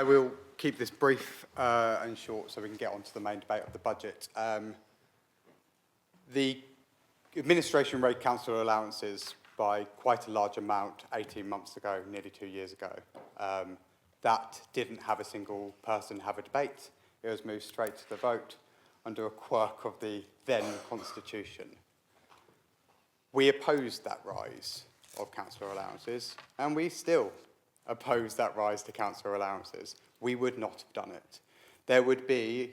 I will keep this brief and short so we can get on to the main debate of the budget. The administration raised council allowances by quite a large amount 18 months ago, nearly 2 years ago. That didn't have a single person have a debate. It was moved straight to the vote under a quirk of the then constitution. We opposed that rise of councillor allowances, and we still oppose that rise to councillor allowances. We would not have done it. There would be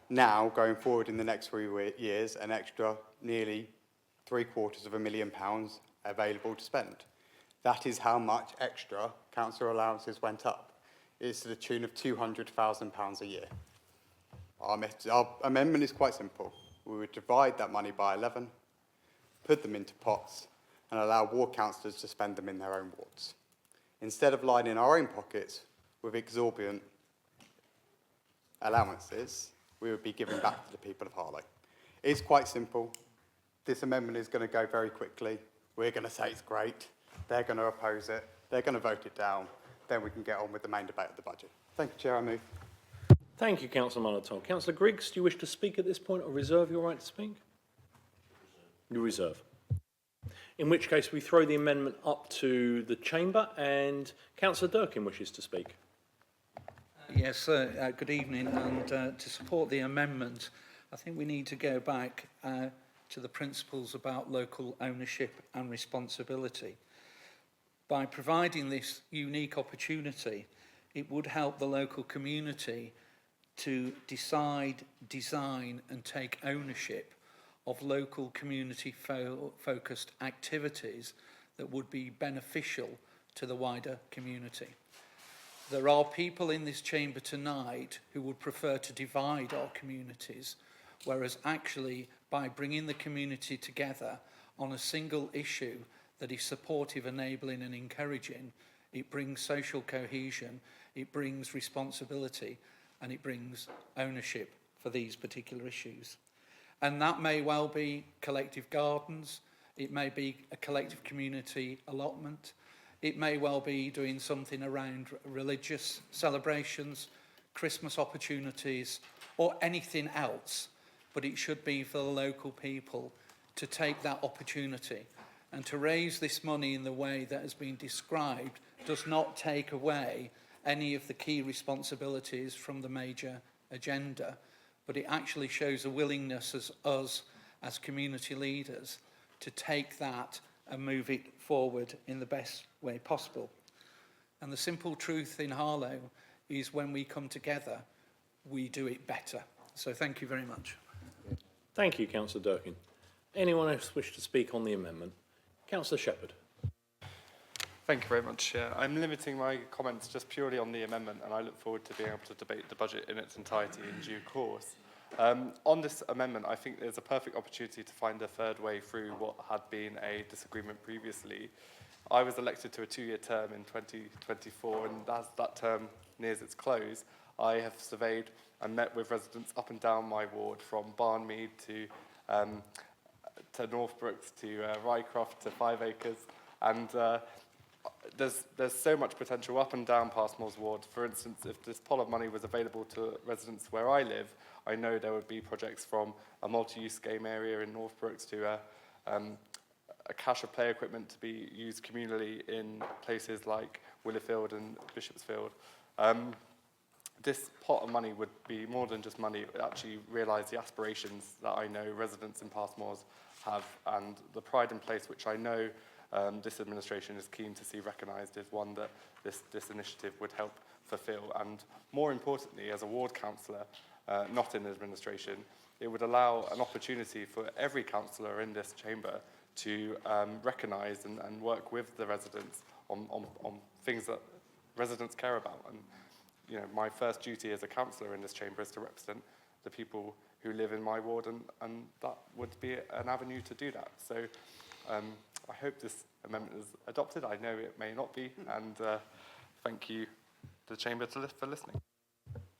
now, going forward in the next 3 years, an extra nearly £750,000 available to spend. That is how much extra councillor allowances went up. It's to the tune of £200,000 a year. Our amendment is quite simple. We would divide that money by 11, put them into pots, and allow ward councillors to spend them in their own wards. Instead of lining our own pockets with exorbitant allowances, we would be giving back to the people of Harlow. It's quite simple. This amendment is going to go very quickly. We're going to say it's great. They're going to oppose it. They're going to vote it down. Then we can get on with the main debate of the budget. Thank you, Chair. I move. Thank you, Councillor Monotone. Councillor Griggs, do you wish to speak at this point or reserve your right to speak? You reserve. In which case we throw the amendment up to the Chamber and Councillor Durkin wishes to speak. Yes, good evening, and to support the amendment, I think we need to go back to the principles about local ownership and responsibility. By providing this unique opportunity, it would help the local community to decide, design and take ownership of local community-focused activities that would be beneficial to the wider community. There are people in this chamber tonight who would prefer to divide our communities, whereas actually by bringing the community together on a single issue that is supportive, enabling and encouraging, it brings social cohesion, it brings responsibility and it brings ownership for these particular issues. And that may well be collective gardens, it may be a collective community allotment, it may well be doing something around religious celebrations, Christmas opportunities, or anything else. But it should be for the local people to take that opportunity. And to raise this money in the way that has been described does not take away any of the key responsibilities from the major agenda, but it actually shows a willingness as us, as community leaders, to take that and move it forward in the best way possible. And the simple truth in Harlow is when we come together, we do it better. So thank you very much. Thank you, Councillor Durkin. Anyone else wish to speak on the amendment? Councillor Shepherd. Thank you very much, Chair. I'm limiting my comments just purely on the amendment, and I look forward to being able to debate the budget in its entirety in due course. On this amendment, I think there's a perfect opportunity to find a third way through what had been a disagreement previously. I was elected to a 2-year term in 2024, and as that term nears its close, I have surveyed and met with residents up and down my ward, from Barnmead to Northbrooks to Rycroft to 5 Acres, and there's so much potential up and down past Moors Ward. For instance, if this pot of money was available to residents where I live, I know there would be projects from a multi-use game area in Northbrooks to a cache of play equipment to be used communally in places like Willowfield and Bishopsfield. This pot of money would be more than just money. It would actually realise the aspirations that I know residents in Past Moors have, and the pride in place which I know this administration is keen to see recognised is one that this initiative would help fulfil. And more importantly, as a ward councillor, not in administration, it would allow an opportunity for every councillor in this chamber to recognise and work with the residents on things that residents care about. And you know, my first duty as a councillor in this chamber is to represent the people who live in my ward, and that would be an avenue to do that. So I hope this amendment is adopted. I know it may not be, and thank you to the chamber for listening.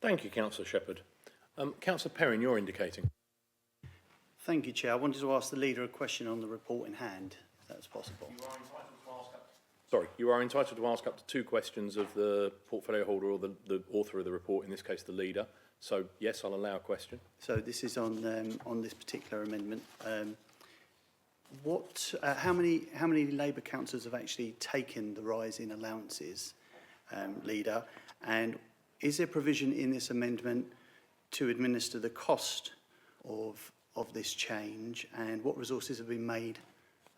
Thank you, Councillor Shepherd. Councillor Perrin, you're indicating. Thank you, Chair. I wanted to ask the Leader a question on the report in hand, if that's possible. You are entitled to ask Sorry, you are entitled to ask up to 2 questions of the portfolio holder or the author of the report, in this case the leader. So, yes, I'll allow a question. So this is on this particular amendment. How many Labour councillors have actually taken the rise in allowances, leader? And is there provision in this amendment to administer the cost of this change, and what resources have been made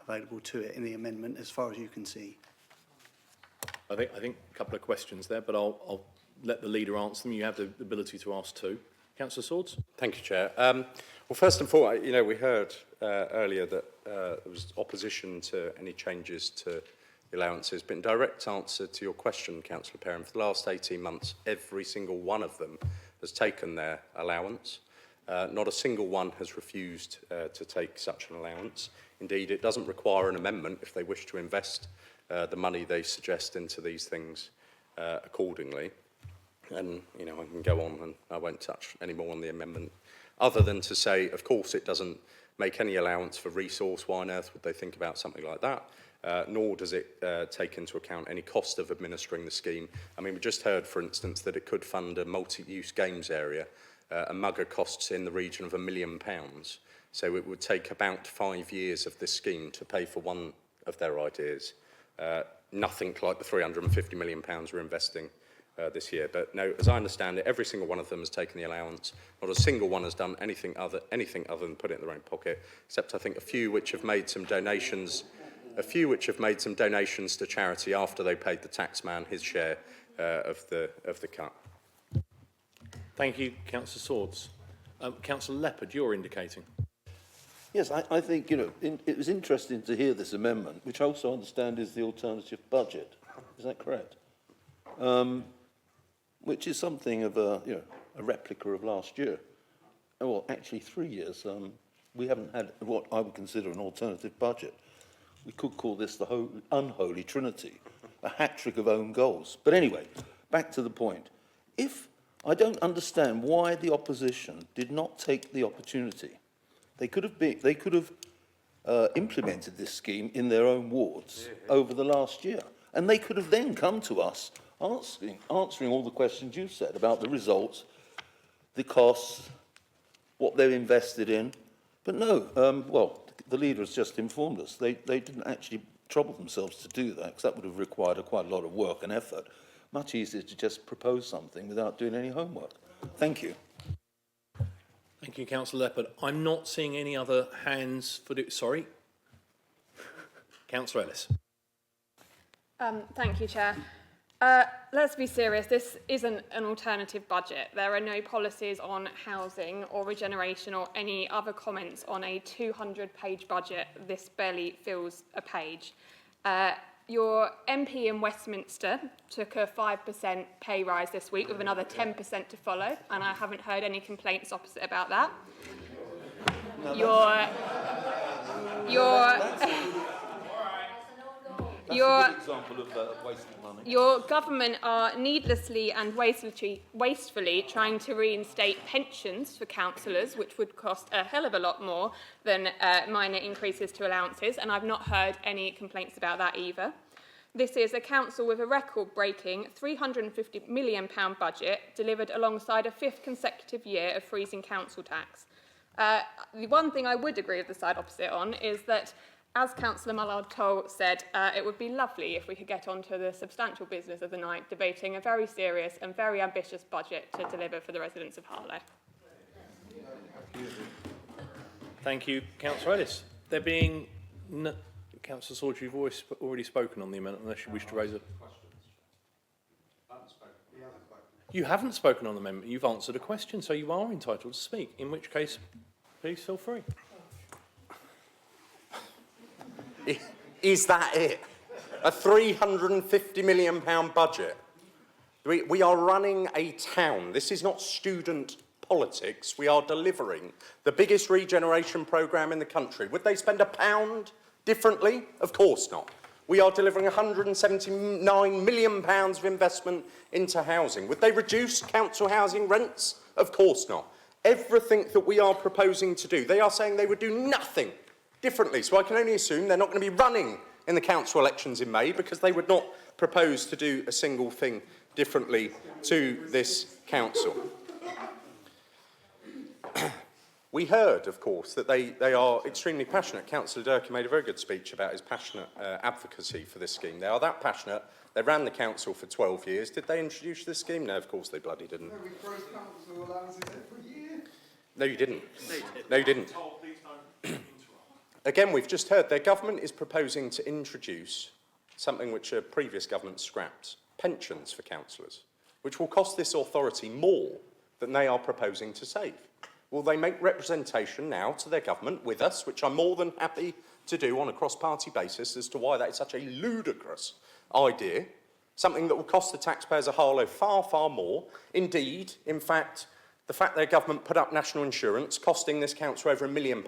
available to it in the amendment, as far as you can see? I think a couple of questions there, but I'll let the leader answer them. You have the ability to ask 2. Councillor Swords? Thank you, Chair. Well, first and foremost, we heard earlier that there was opposition to any changes to the allowances, but in direct answer to your question, Councillor Perrin, for the last 18 months, every single one of them has taken their allowance. Not a single one has refused to take such an allowance. Indeed, it doesn't require an amendment if they wish to invest the money they suggest into these things accordingly. And, I can go on and I won't touch any more on the amendment, other than to say, of course, it doesn't make any allowance for resource. Why on earth would they think about something like that? Nor does it take into account any cost of administering the scheme. I mean, we just heard, for instance, that it could fund a multi-use games area. A mugger costs in the region of £1 million. So it would take about 5 years of this scheme to pay for one of their ideas. Nothing like the £350 million we're investing this year. But no, as I understand it, every single one of them has taken the allowance. Not a single one has done anything other than put it in their own pocket, except I think a few which have made some donations. A few which have made some donations to charity after they paid the taxman his share of the cut. Thank you, Councillor Swords. Councillor Leopard, you're indicating. Yes, I think, it was interesting to hear this amendment, which I also understand is the alternative budget. Is that correct? Which is something of a replica of last year. Well, actually 3 years. We haven't had what I would consider an alternative budget. We could call this the unholy trinity, a hat-trick of own goals. But anyway, back to the point. I don't understand why the opposition did not take the opportunity. They could have implemented this scheme in their own wards over the last year, and they could have then come to us answering all the questions you said about the results, the costs, what they've invested in. But no, well, the leader has just informed us. They didn't actually trouble themselves to do that, because that would have required quite a lot of work and effort. Much easier to just propose something without doing any homework. Thank you. Thank you, Councillor Leopard. I'm not seeing any other hands for the... Sorry. Councillor Ellis. Thank you, Chair. Let's be serious. This isn't an alternative budget. There are no policies on housing or regeneration or any other comments on a 200-page budget. This barely fills a page. Your MP in Westminster took a 5% pay rise this week with another 10% to follow, and I haven't heard any complaints opposite about that. Your government are needlessly and wastefully trying to reinstate pensions for councillors, which would cost a hell of a lot more than minor increases to allowances, and I've not heard any complaints about that either. This is a council with a record-breaking £350 million budget delivered alongside a 5th consecutive year of freezing council tax. The one thing I would agree with the side opposite on is that, as Councillor Mullard-Toll said, it would be lovely if we could get on to the substantial business of the night, debating a very serious and very ambitious budget to deliver for the residents of Harlow. Thank you, Councillor Ellis. There being... Councillor Swords, you've already spoken on the amendment, unless you wish to raise a... You haven't spoken on the amendment. You've answered a question, so you are entitled to speak, in which case, please feel free. Is that it? A £350 million budget? We are running a town. This is not student politics. We are delivering the biggest regeneration programme in the country. Would they spend £1 differently? Of course not. We are delivering £179 million of investment into housing. Would they reduce council housing rents? Of course not. Everything that we are proposing to do, they are saying they would do nothing differently. So I can only assume they're not going to be running in the council elections in May because they would not propose to do a single thing differently to this council. We heard, of course, that they are extremely passionate. Councillor Durkin made a very good speech about his passionate advocacy for this scheme. They are that passionate. They ran the council for 12 years. Did they introduce this scheme? No, of course they bloody didn't. No, we froze council allowances every year. No, you didn't. No, you didn't. Again, we've just heard their government is proposing to introduce something which a previous government scrapped, pensions for councillors, which will cost this authority more than they are proposing to save. Will they make representation now to their government with us, which I'm more than happy to do on a cross-party basis as to why that is such a ludicrous idea, something that will cost the taxpayers of Harlow far, far more. Indeed, in fact, the fact their government put up national insurance, costing this council over £1 million,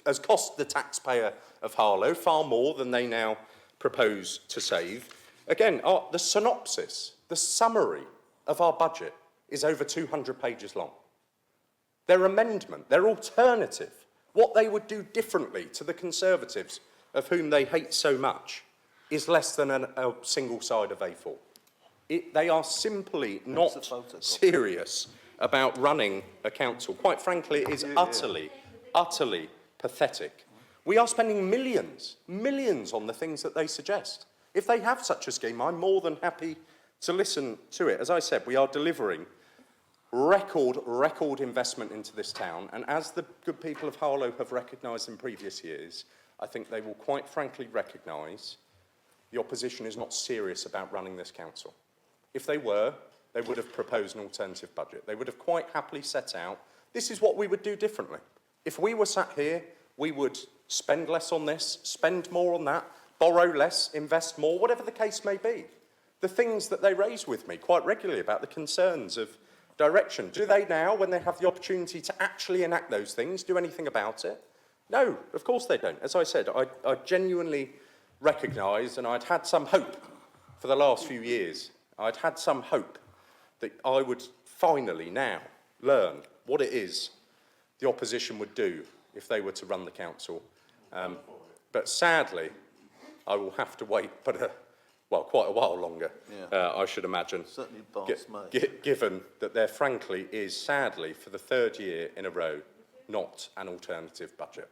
has cost the taxpayer of Harlow far more than they now propose to save. Again, the synopsis, the summary of our budget is over 200 pages long. Their amendment, their alternative, what they would do differently to the Conservatives, of whom they hate so much, is less than a single side of A4. They are simply not serious about running a council. Quite frankly, it is utterly, utterly pathetic. We are spending millions on the things that they suggest. If they have such a scheme, I'm more than happy to listen to it. As I said, we are delivering record investment into this town, and as the good people of Harlow have recognised in previous years, I think they will quite frankly recognise the opposition is not serious about running this council. If they were, they would have proposed an alternative budget. They would have quite happily set out, this is what we would do differently. If we were sat here, we would spend less on this, spend more on that, borrow less, invest more, whatever the case may be. The things that they raise with me quite regularly about the concerns of direction. Do they now, when they have the opportunity to actually enact those things, do anything about it? No, of course they don't. As I said, I genuinely recognise, and I'd had some hope for the last few years, I'd had some hope that I would finally now learn what it is the opposition would do if they were to run the council. But sadly, I will have to wait quite a while longer, I should imagine, Certainly given that there frankly is, sadly, for the third year in a row, not an alternative budget.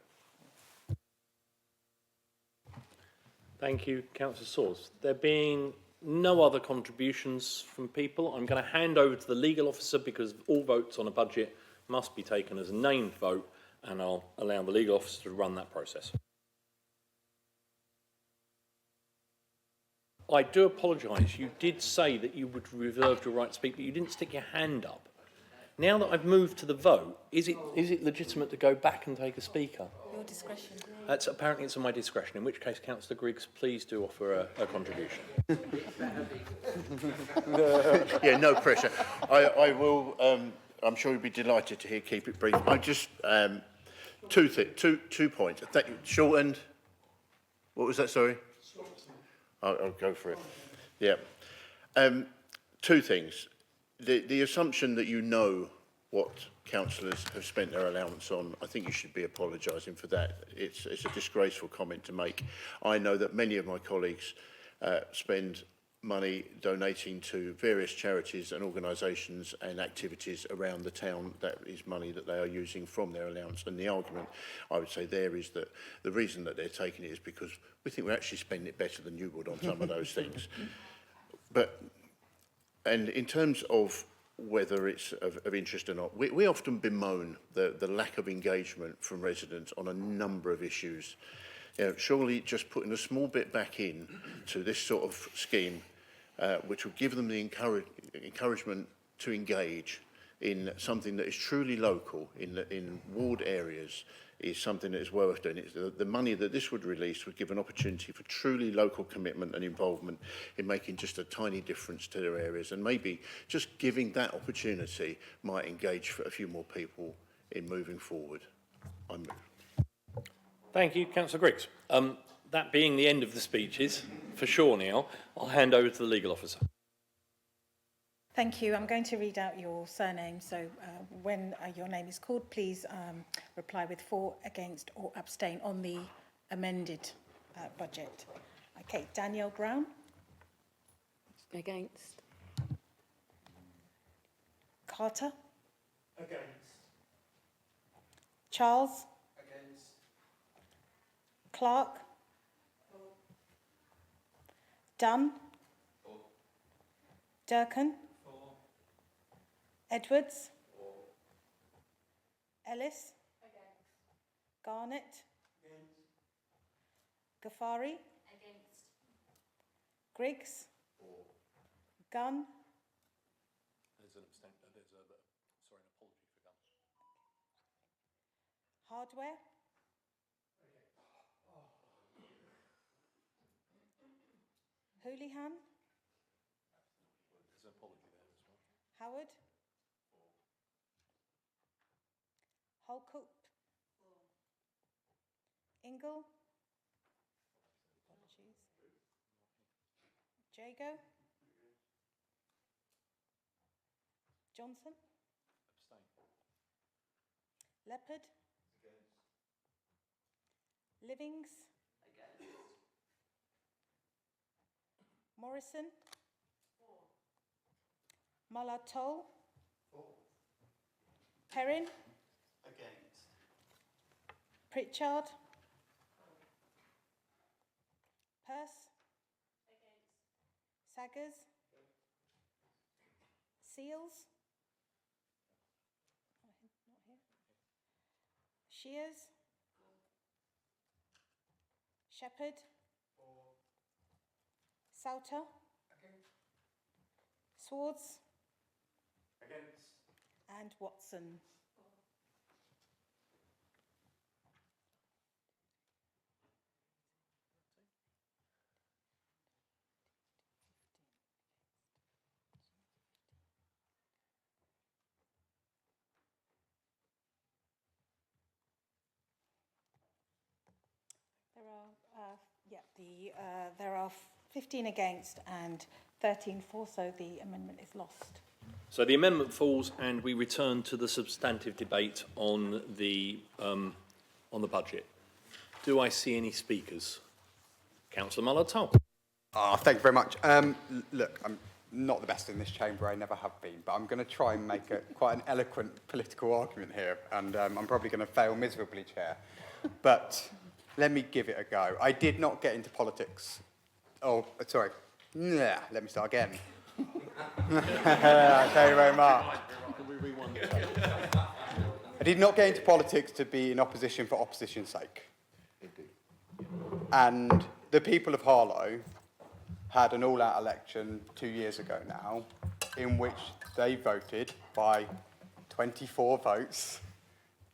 Thank you, Councillor Swords. There being no other contributions from people, I'm going to hand over to the legal officer because all votes on a budget must be taken as a named vote, and I'll allow the legal officer to run that process. I do apologise. You did say that you would reserve your right to speak, but you didn't stick your hand up. Now that I've moved to the vote, is it legitimate to go back and take a speaker? Your discretion. Apparently it's on my discretion, in which case, Councillor Griggs, please do offer a contribution. Yeah, no pressure. I will, I'm sure you'll be delighted to hear keep it brief. I just, two points. Shortened. What was that, sorry? I'll go for it. Yeah. Two things. The assumption that you know what councillors have spent their allowance on, I think you should be apologising for that. It's a disgraceful comment to make. I know that many of my colleagues spend money donating to various charities and organisations and activities around the town. That is money that they are using from their allowance. And the argument, I would say, there is that the reason that they're taking it is because we think we're actually spending it better than you would on some of those things. And in terms of whether it's of interest or not, we often bemoan the lack of engagement from residents on a number of issues. You know, surely just putting a small bit back in to this sort of scheme, which will give them the encouragement to engage in something that is truly local in ward areas, is something that is well worth doing. The money that this would release would give an opportunity for truly local commitment and involvement in making just a tiny difference to their areas, and maybe just giving that opportunity might engage for a few more people in moving forward. I move. Thank you, Councillor Griggs. That being the end of the speeches, for sure now, I'll hand over to the legal officer. Thank you. I'm going to read out your surname. So when your name is called, please reply with for, against or abstain on the amended budget. Okay, Danielle Brown. Against. Carter. Against. Charles. Against. Clark. Dunn. Durkin. Edwards. Ellis. Garnett. Ghaffari. Griggs. Gunn. There's an apology for Gunn. Hardware. Houlihan. There's an apology there as well. Howard. Holcoop. Ingle. Apologies. Jago. Johnson. Abstain. Leopard. Livings. Morrison. Muller-Toll. Perrin. Against. Pritchard. Peirce. Saggers. Seals. Not here. Shears. Shepherd. Souter. Swords. And Watson. There are 15 against and 13 for, so the amendment is lost. So the amendment falls, and we return to the substantive debate on the budget. Do I see any speakers? Councillor Muller-Toll. Thank you very much. Look, I'm not the best in this chamber, I never have been, but I'm going to try and make quite an eloquent political argument here, and I'm probably going to fail miserably, Chair. But let me give it a go. I did not get into politics. Oh, sorry. Let me start again. Thank you very much. I did not get into politics to be in opposition for opposition's sake. And the people of Harlow had an all-out election 2 years ago now, in which they voted by 24 votes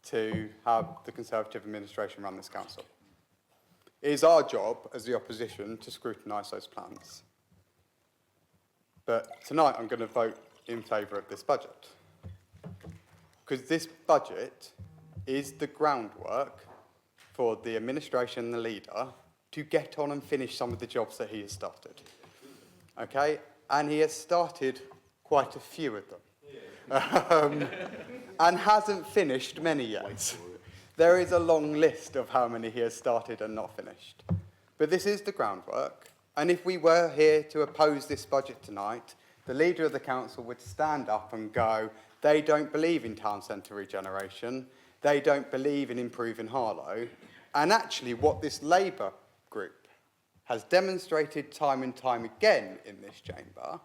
to have the Conservative administration run this council. It is our job as the opposition to scrutinise those plans. But tonight I'm going to vote in favour of this budget. Because this budget is the groundwork for the administration and the leader to get on and finish some of the jobs that he has started. Okay? And he has started quite a few of them. And hasn't finished many yet. There is a long list of how many he has started and not finished. But this is the groundwork. And if we were here to oppose this budget tonight, the leader of the council would stand up and go, they don't believe in town centre regeneration, they don't believe in improving Harlow. And actually what this Labour group has demonstrated time and time again in this chamber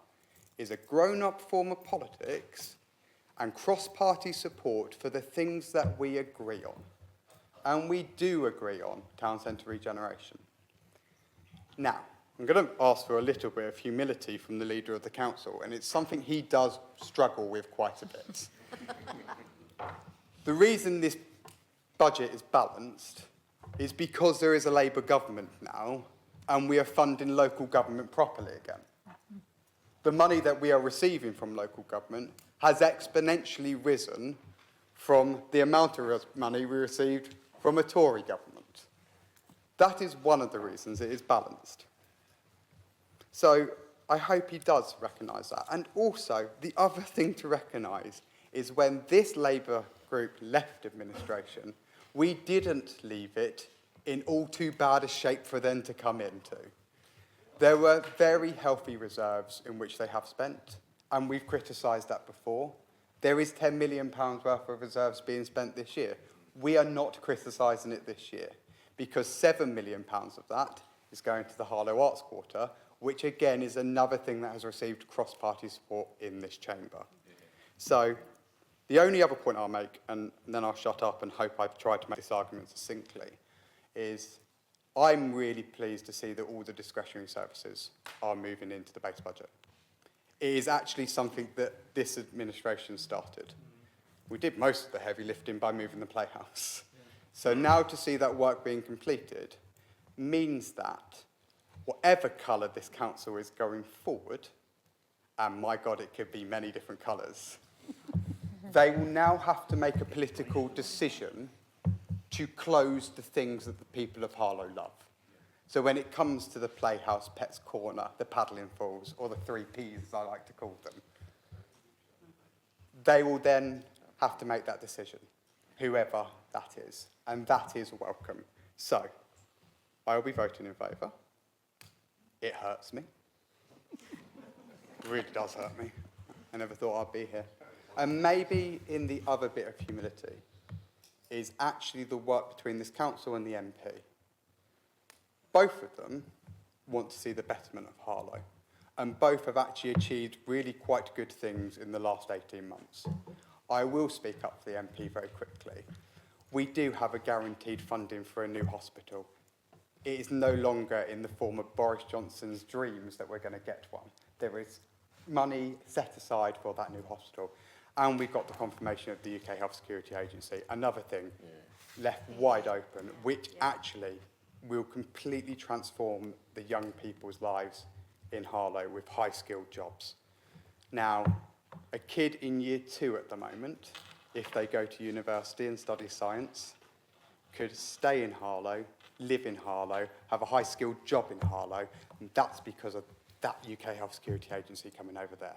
is a grown-up form of politics and cross-party support for the things that we agree on. And we do agree on town centre regeneration. Now, I'm going to ask for a little bit of humility from the leader of the council, and it's something he does struggle with quite a bit. The reason this budget is balanced is because there is a Labour government now, and we are funding local government properly again. The money that we are receiving from local government has exponentially risen from the amount of money we received from a Tory government. That is one of the reasons it is balanced. So I hope he does recognise that. And also, the other thing to recognise is when this Labour group left administration, we didn't leave it in all too bad a shape for them to come into. There were very healthy reserves in which they have spent, and we've criticised that before. There is £10 million worth of reserves being spent this year. We are not criticising it this year, because £7 million of that is going to the Harlow Arts Quarter, which again is another thing that has received cross-party support in this chamber. So the only other point I'll make, and then I'll shut up and hope I've tried to make this argument succinctly, is I'm really pleased to see that all the discretionary services are moving into the base budget. It is actually something that this administration started. We did most of the heavy lifting by moving the playhouse. So now to see that work being completed means that whatever colour this council is going forward, and my God, it could be many different colours, they will now have to make a political decision to close the things that the people of Harlow love. So when it comes to the Playhouse, Pets Corner, the Paddling Falls, or the 3 Ps, as I like to call them, they will then have to make that decision, whoever that is, and that is welcome. So, I will be voting in favour. It hurts me. It really does hurt me. I never thought I'd be here. And maybe in the other bit of humility is actually the work between this council and the MP. Both of them want to see the betterment of Harlow, and both have actually achieved really quite good things in the last 18 months. I will speak up for the MP very quickly. We do have a guaranteed funding for a new hospital. It is no longer in the form of Boris Johnson's dreams that we're going to get one. There is money set aside for that new hospital. And we've got the confirmation of the UK Health Security Agency, another thing left wide open, which actually will completely transform the young people's lives in Harlow with high-skilled jobs. Now, a kid in year 2 at the moment, if they go to university and study science, could stay in Harlow, live in Harlow, have a high-skilled job in Harlow, and that's because of that UK Health Security Agency coming over there.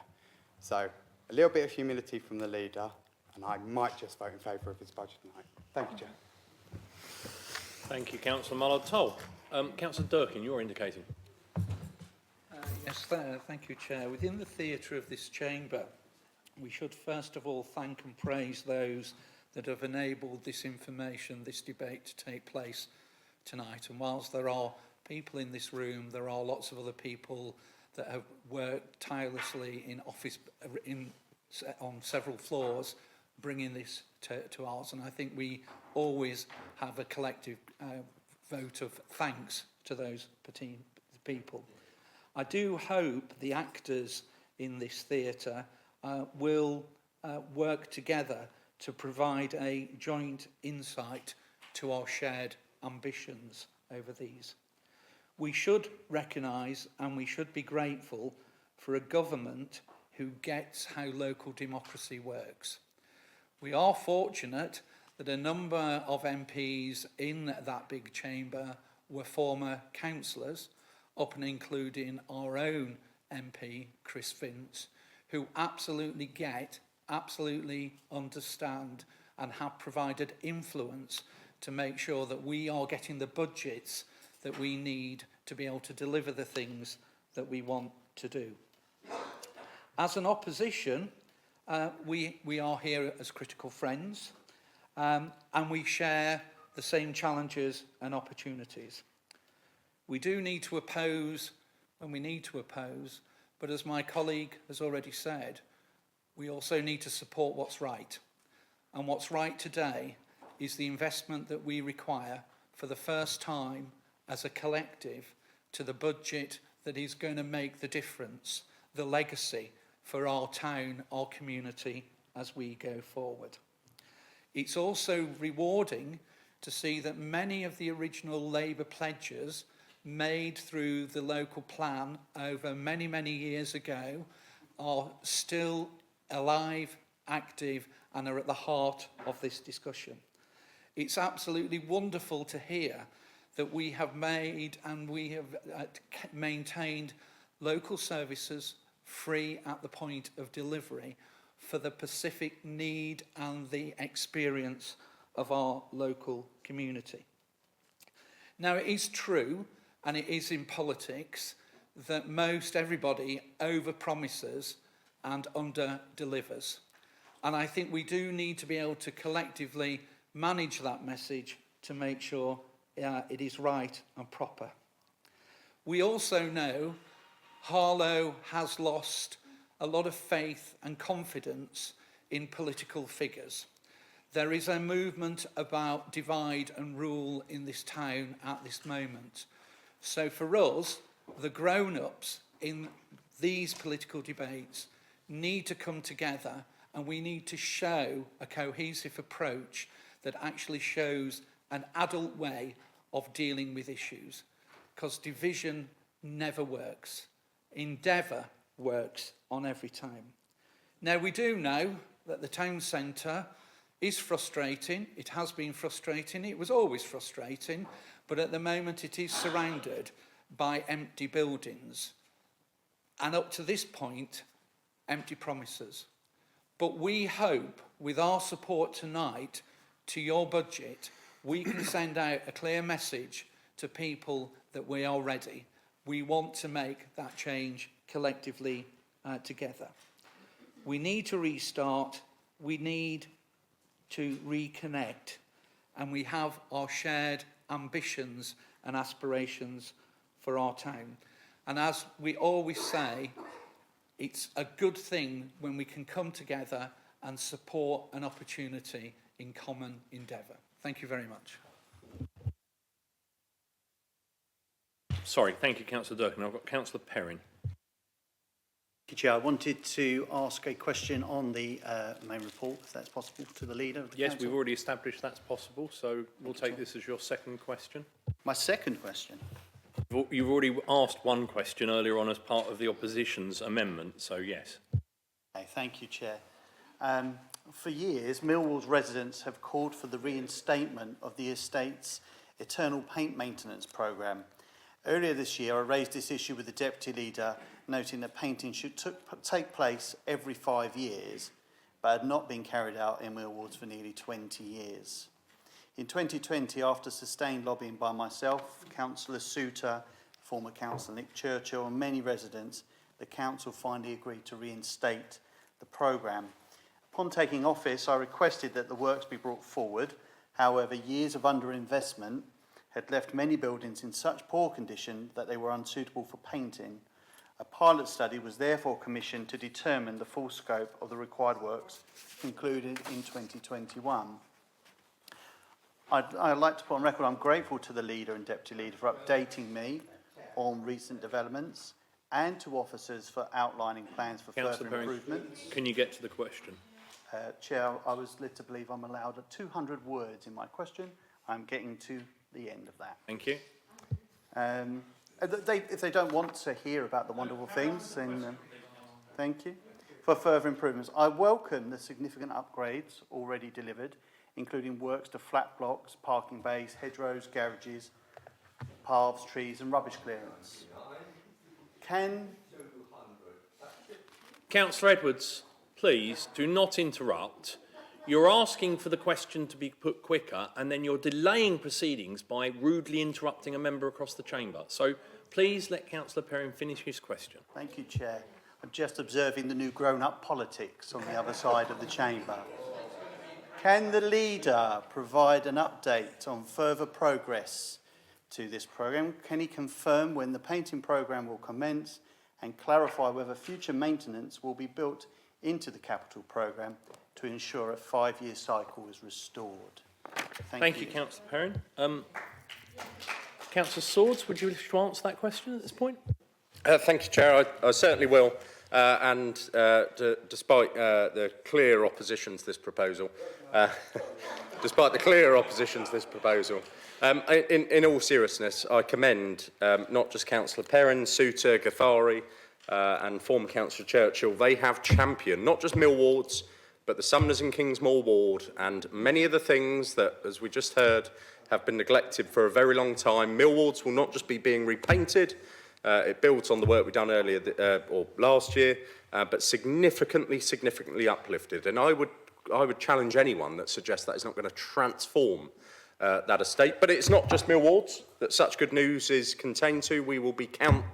So, a little bit of humility from the leader, and I might just vote in favour of his budget tonight. Thank you, Chair. Thank you, Councillor Mullard-Toll. Councillor Durkin, you're indicating. Yes, thank you, Chair. Within the theatre of this chamber, we should first of all thank and praise those that have enabled this information, this debate to take place tonight. And whilst there are people in this room, there are lots of other people that have worked tirelessly in office on several floors, bringing this to ours. And I think we always have a collective vote of thanks to those people. I do hope the actors in this theatre will work together to provide a joint insight to our shared ambitions over these. We should recognise and we should be grateful for a government who gets how local democracy works. We are fortunate that a number of MPs in that big chamber were former councillors, up and including our own MP, Chris Vince, who absolutely get, absolutely understand and have provided influence to make sure that we are getting the budgets that we need to be able to deliver the things that we want to do. As an opposition, we are here as critical friends, and we share the same challenges and opportunities. We do need to oppose when we need to oppose, but as my colleague has already said, we also need to support what's right. And what's right today is the investment that we require for the first time as a collective to the budget that is going to make the difference, the legacy for our town, our community as we go forward. It's also rewarding to see that many of the original Labour pledges made through the local plan over many, many years ago are still alive, active, and are at the heart of this discussion. It's absolutely wonderful to hear that we have made and we have maintained local services free at the point of delivery for the specific need and the experience of our local community. Now, it is true, and it is in politics, that most everybody over-promises and under-delivers. And I think we do need to be able to collectively manage that message to make sure it is right and proper. We also know Harlow has lost a lot of faith and confidence in political figures. There is a movement about divide and rule in this town at this moment. So for us, the grown-ups in these political debates need to come together, and we need to show a cohesive approach that actually shows an adult way of dealing with issues, because division never works. Endeavour works on every time. Now, we do know that the town centre is frustrating. It has been frustrating. It was always frustrating, but at the moment it is surrounded by empty buildings. And up to this point, empty promises. But we hope, with our support tonight to your budget, we can send out a clear message to people that we are ready. We want to make that change collectively together. We need to restart. We need to reconnect. And we have our shared ambitions and aspirations for our town. And as we always say, it's a good thing when we can come together and support an opportunity in common endeavour. Thank you very much. Sorry, thank you, Councillor Durkin. I've got Councillor Perrin. Thank you, Chair. I wanted to ask a question on the main report, if that's possible, to the Leader of the Yes, Council. we've already established that's possible, so we'll take this as your second question. My second question. You've already asked one question earlier on as part of the opposition's amendment, so yes. Okay, thank you, Chair. For years, Millwall's residents have called for the reinstatement of the estate's eternal paint maintenance programme. Earlier this year, I raised this issue with the Deputy Leader, noting that painting should take place every 5 years, but had not been carried out in Millwall for nearly 20 years. In 2020, after sustained lobbying by myself, Councillor Souter, former Councillor Nick Churchill and many residents, the Council finally agreed to reinstate the programme. Upon taking office, I requested that the works be brought forward. However, years of underinvestment had left many buildings in such poor condition that they were unsuitable for painting. A pilot study was therefore commissioned to determine the full scope of the required works, concluded in 2021. I'd like to put on record I'm grateful to the Leader and Deputy Leader for updating me on recent developments and to officers for outlining plans for further improvements. Can you get to the question? Chair, I was led to believe I'm allowed 200 words in my question. I'm getting to the end of that. Thank you. If they don't want to hear about the wonderful things, then thank you. For further improvements, I welcome the significant upgrades already delivered, including works to flat blocks, parking bays, hedgerows, garages, paths, trees and rubbish clearance. Councillor Edwards, please do not interrupt. You're asking for the question to be put quicker and then you're delaying proceedings by rudely interrupting a member across the chamber. So please let Councillor Perrin finish his question. Thank you, Chair. I'm just observing the new grown-up politics on the other side of the chamber. Can the Leader provide an update on further progress to this programme? Can he confirm when the painting programme will commence and clarify whether future maintenance will be built into the capital programme to ensure a 5-year cycle is restored? Thank you, Councillor Perrin. Councillor Swords, would you wish to answer that question at this point? Thank you, Chair. I certainly will. Despite the clear opposition to this proposal, in all seriousness, I commend not just Councillor Perrin, Souter, Gaffari and former Councillor Churchill. They have championed not just Mill Wards, but the Sumners and Kingsmore Ward and many of the things that, as we just heard, have been neglected for a very long time. Mill Wards will not just be being repainted. It builds on the work we've done earlier or last year, but significantly uplifted. And I would challenge anyone that suggests that is not going to transform that estate. But it's not just Mill Wards that such good news is contained to. We will be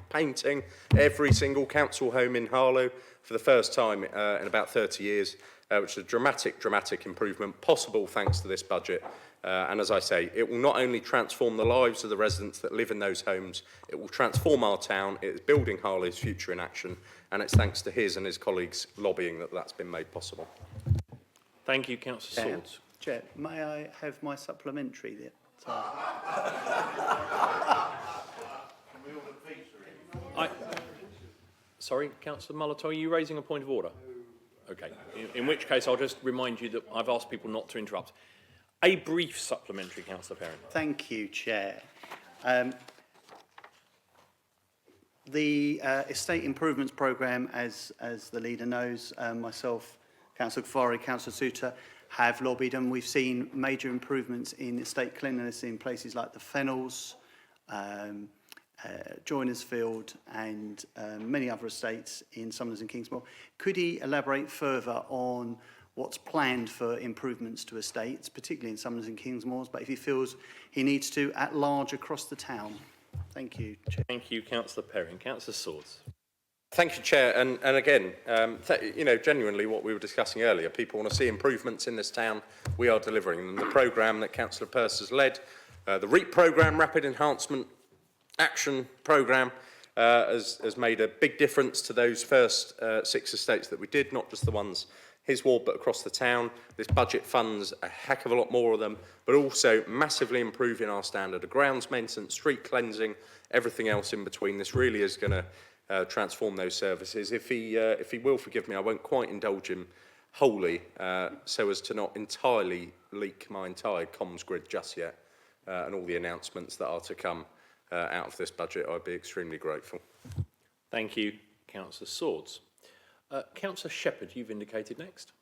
painting every single council home in Harlow for the first time in about 30 years, which is a dramatic improvement possible thanks to this budget. And as I say, it will not only transform the lives of the residents that live in those homes, it will transform our town. It is building Harlow's future in action, and it's thanks to his and his colleagues' lobbying that that's been made possible. Thank you, Councillor Swords. Chair, may I have my supplementary there? Sorry, Councillor Mullatoe, are you raising a point of order? Okay, in which case I'll just remind you that I've asked people not to interrupt. A brief supplementary, Councillor Perrin. Thank you, Chair. The Estate Improvements Programme, as the leader knows, myself, Councillor Kafari, Councillor Souter, have lobbied, and we've seen major improvements in estate cleanliness in places like the Fennels, Joinersfield, and many other estates in Somers and Kingsmore. Could he elaborate further on what's planned for improvements to estates, particularly in Somers and Kingsmoors, but if he feels he needs to at large across the town? Thank you, Chair. Thank you, Councillor Perrin. Councillor Swords. Thank you, Chair. And again, you know, genuinely what we were discussing earlier, people want to see improvements in this town. We are delivering them. The programme that Councillor Pearce has led, the REAP programme, Rapid Enhancement Action Programme, has made a big difference to those first 6 estates that we did, not just the ones his ward, but across the town. This budget funds a heck of a lot more of them, but also massively improving our standard of grounds maintenance, street cleansing, everything else in between. This really is going to transform those services. If he will forgive me, I won't quite indulge him wholly, so as to not entirely leak my entire comms grid just yet, and all the announcements that are to come out of this budget. I'd be extremely grateful. Thank you, Councillor Swords. Councillor Shepherd, you've indicated next.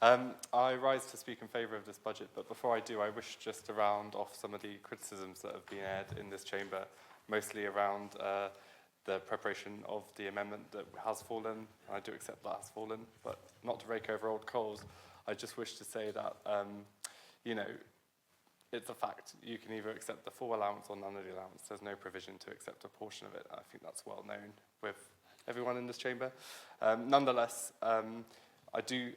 I rise to speak in favour of this budget, but before I do, I wish just to round off some of the criticisms that have been aired in this chamber, mostly around the preparation of the amendment that has fallen. I do accept that has fallen, but not to rake over old coals. I just wish to say that, you know, it's a fact. You can either accept the full allowance or none of the allowance. There's no provision to accept a portion of it. I think that's well known with everyone in this chamber. Nonetheless, I do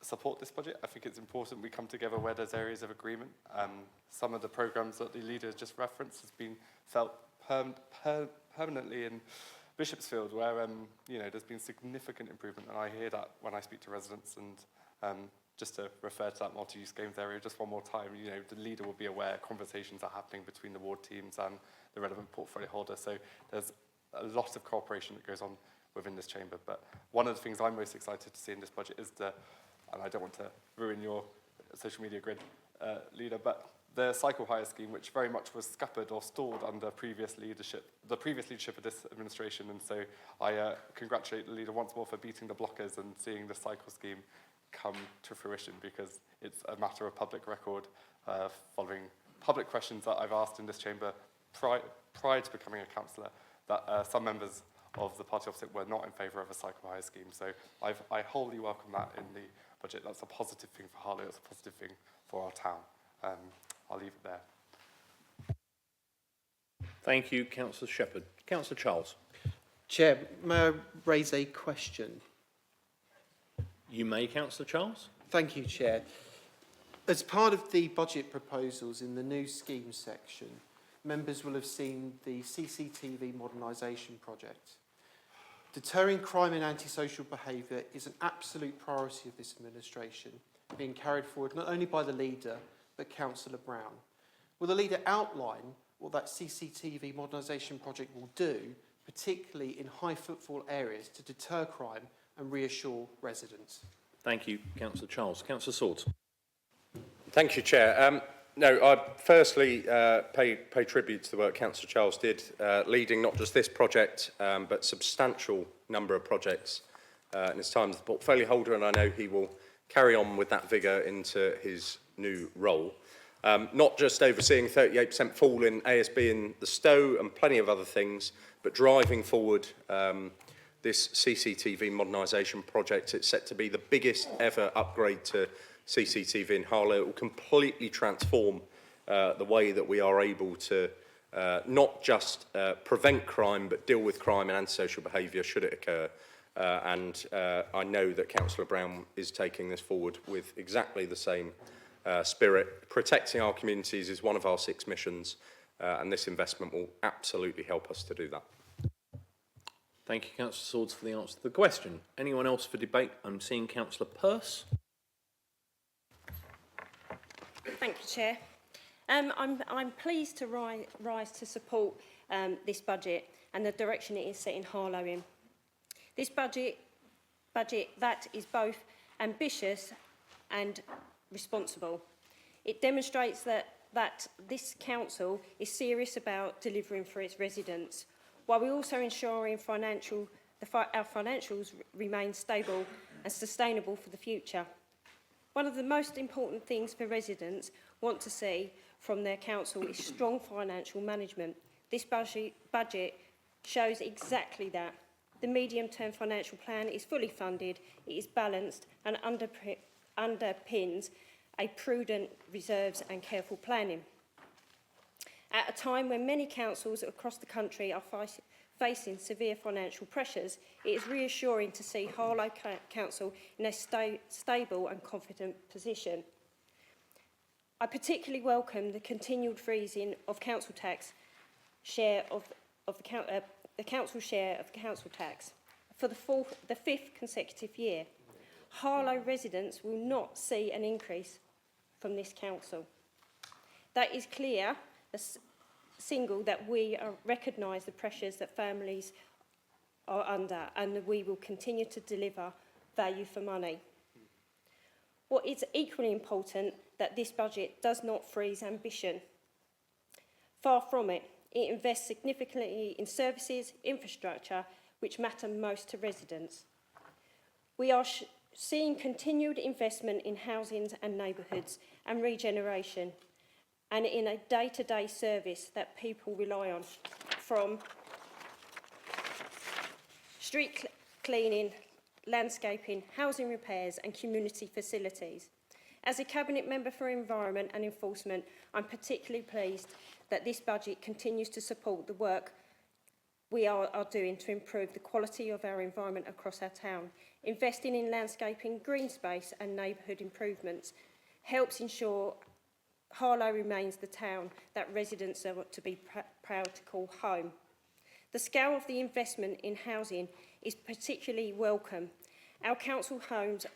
support this budget. I think it's important we come together where there's areas of agreement. Some of the programmes that the leader just referenced has been felt permanently in Bishopsfield, where you know, there's been significant improvement, and I hear that when I speak to residents. And just to refer to that multi-use games area just one more time, you know, the leader will be aware conversations are happening between the ward teams and the relevant portfolio holder. So there's a lot of cooperation that goes on within this chamber. But one of the things I'm most excited to see in this budget is and I don't want to ruin your social media grid, leader, but the cycle hire scheme, which very much was scuppered or stalled under the previous leadership of this administration. And so I congratulate the leader once more for beating the blockers and seeing the cycle scheme come to fruition, because it's a matter of public record, following public questions that I've asked in this chamber prior to becoming a councillor, that some members of the party opposite were not in favour of a cycle hire scheme. So I wholly welcome that in the budget. That's a positive thing for Harlow. It's a positive thing for our town. I'll leave it there. Thank you, Councillor Shepherd. Councillor Charles. Chair, may I raise a question? You may, Councillor Charles. Thank you, Chair. As part of the budget proposals in the new scheme section, members will have seen the CCTV modernisation project. Deterring crime and antisocial behaviour is an absolute priority of this administration, being carried forward not only by the leader, but Councillor Brown. Will the leader outline what that CCTV modernisation project will do, particularly in high footfall areas, to deter crime and reassure residents? Thank you, Councillor Charles. Councillor Swords. Thank you, Chair. No, I firstly pay tribute to the work Councillor Charles did, leading not just this project, but substantial number of projects in his time as the portfolio holder, and I know he will carry on with that vigour into his new role. Not just overseeing 38% fall in ASB in the Stowe and plenty of other things, but driving forward this CCTV modernisation project. It's set to be the biggest ever upgrade to CCTV in Harlow. It will completely transform the way that we are able to not just prevent crime, but deal with crime and antisocial behaviour should it occur. I know that Councillor Brown is taking this forward with exactly the same spirit. Protecting our communities is one of our 6 missions, and this investment will absolutely help us to do that. Thank you, Councillor Swords, for the answer to the question. Anyone else for debate? I'm seeing Councillor Pearce. Thank you, Chair. I'm pleased to rise to support this budget and the direction it is setting Harlow in. This budget that is both ambitious and responsible. It demonstrates that this council is serious about delivering for its residents, while we also ensuring our financials remain stable and sustainable for the future. One of the most important things for residents want to see from their council is strong financial management. This budget shows exactly that. The medium-term financial plan is fully funded, it is balanced and underpins a prudent reserves and careful planning. At a time when many councils across the country are facing severe financial pressures, it is reassuring to see Harlow Council in a stable and confident position. I particularly welcome the continued freezing of council tax share of the council share of council tax for the 5th consecutive year. Harlow residents will not see an increase from this council. That is clear. That we recognise the pressures that families are under, and that we will continue to deliver value for money. What is equally important that this budget does not freeze ambition. Far from it, it invests significantly in services, infrastructure, which matter most to residents. We are seeing continued investment in housings and neighbourhoods and regeneration, and in a day-to-day service that people rely on, from street cleaning, landscaping, housing repairs and community facilities. As a Cabinet Member for Environment and Enforcement, I'm particularly pleased that this budget continues to support the work we are doing to improve the quality of our environment across our town. Investing in landscaping, green space and neighbourhood improvements helps ensure Harlow remains the town that residents are to be proud to call home. The scale of the investment in housing is particularly welcome. Our council homes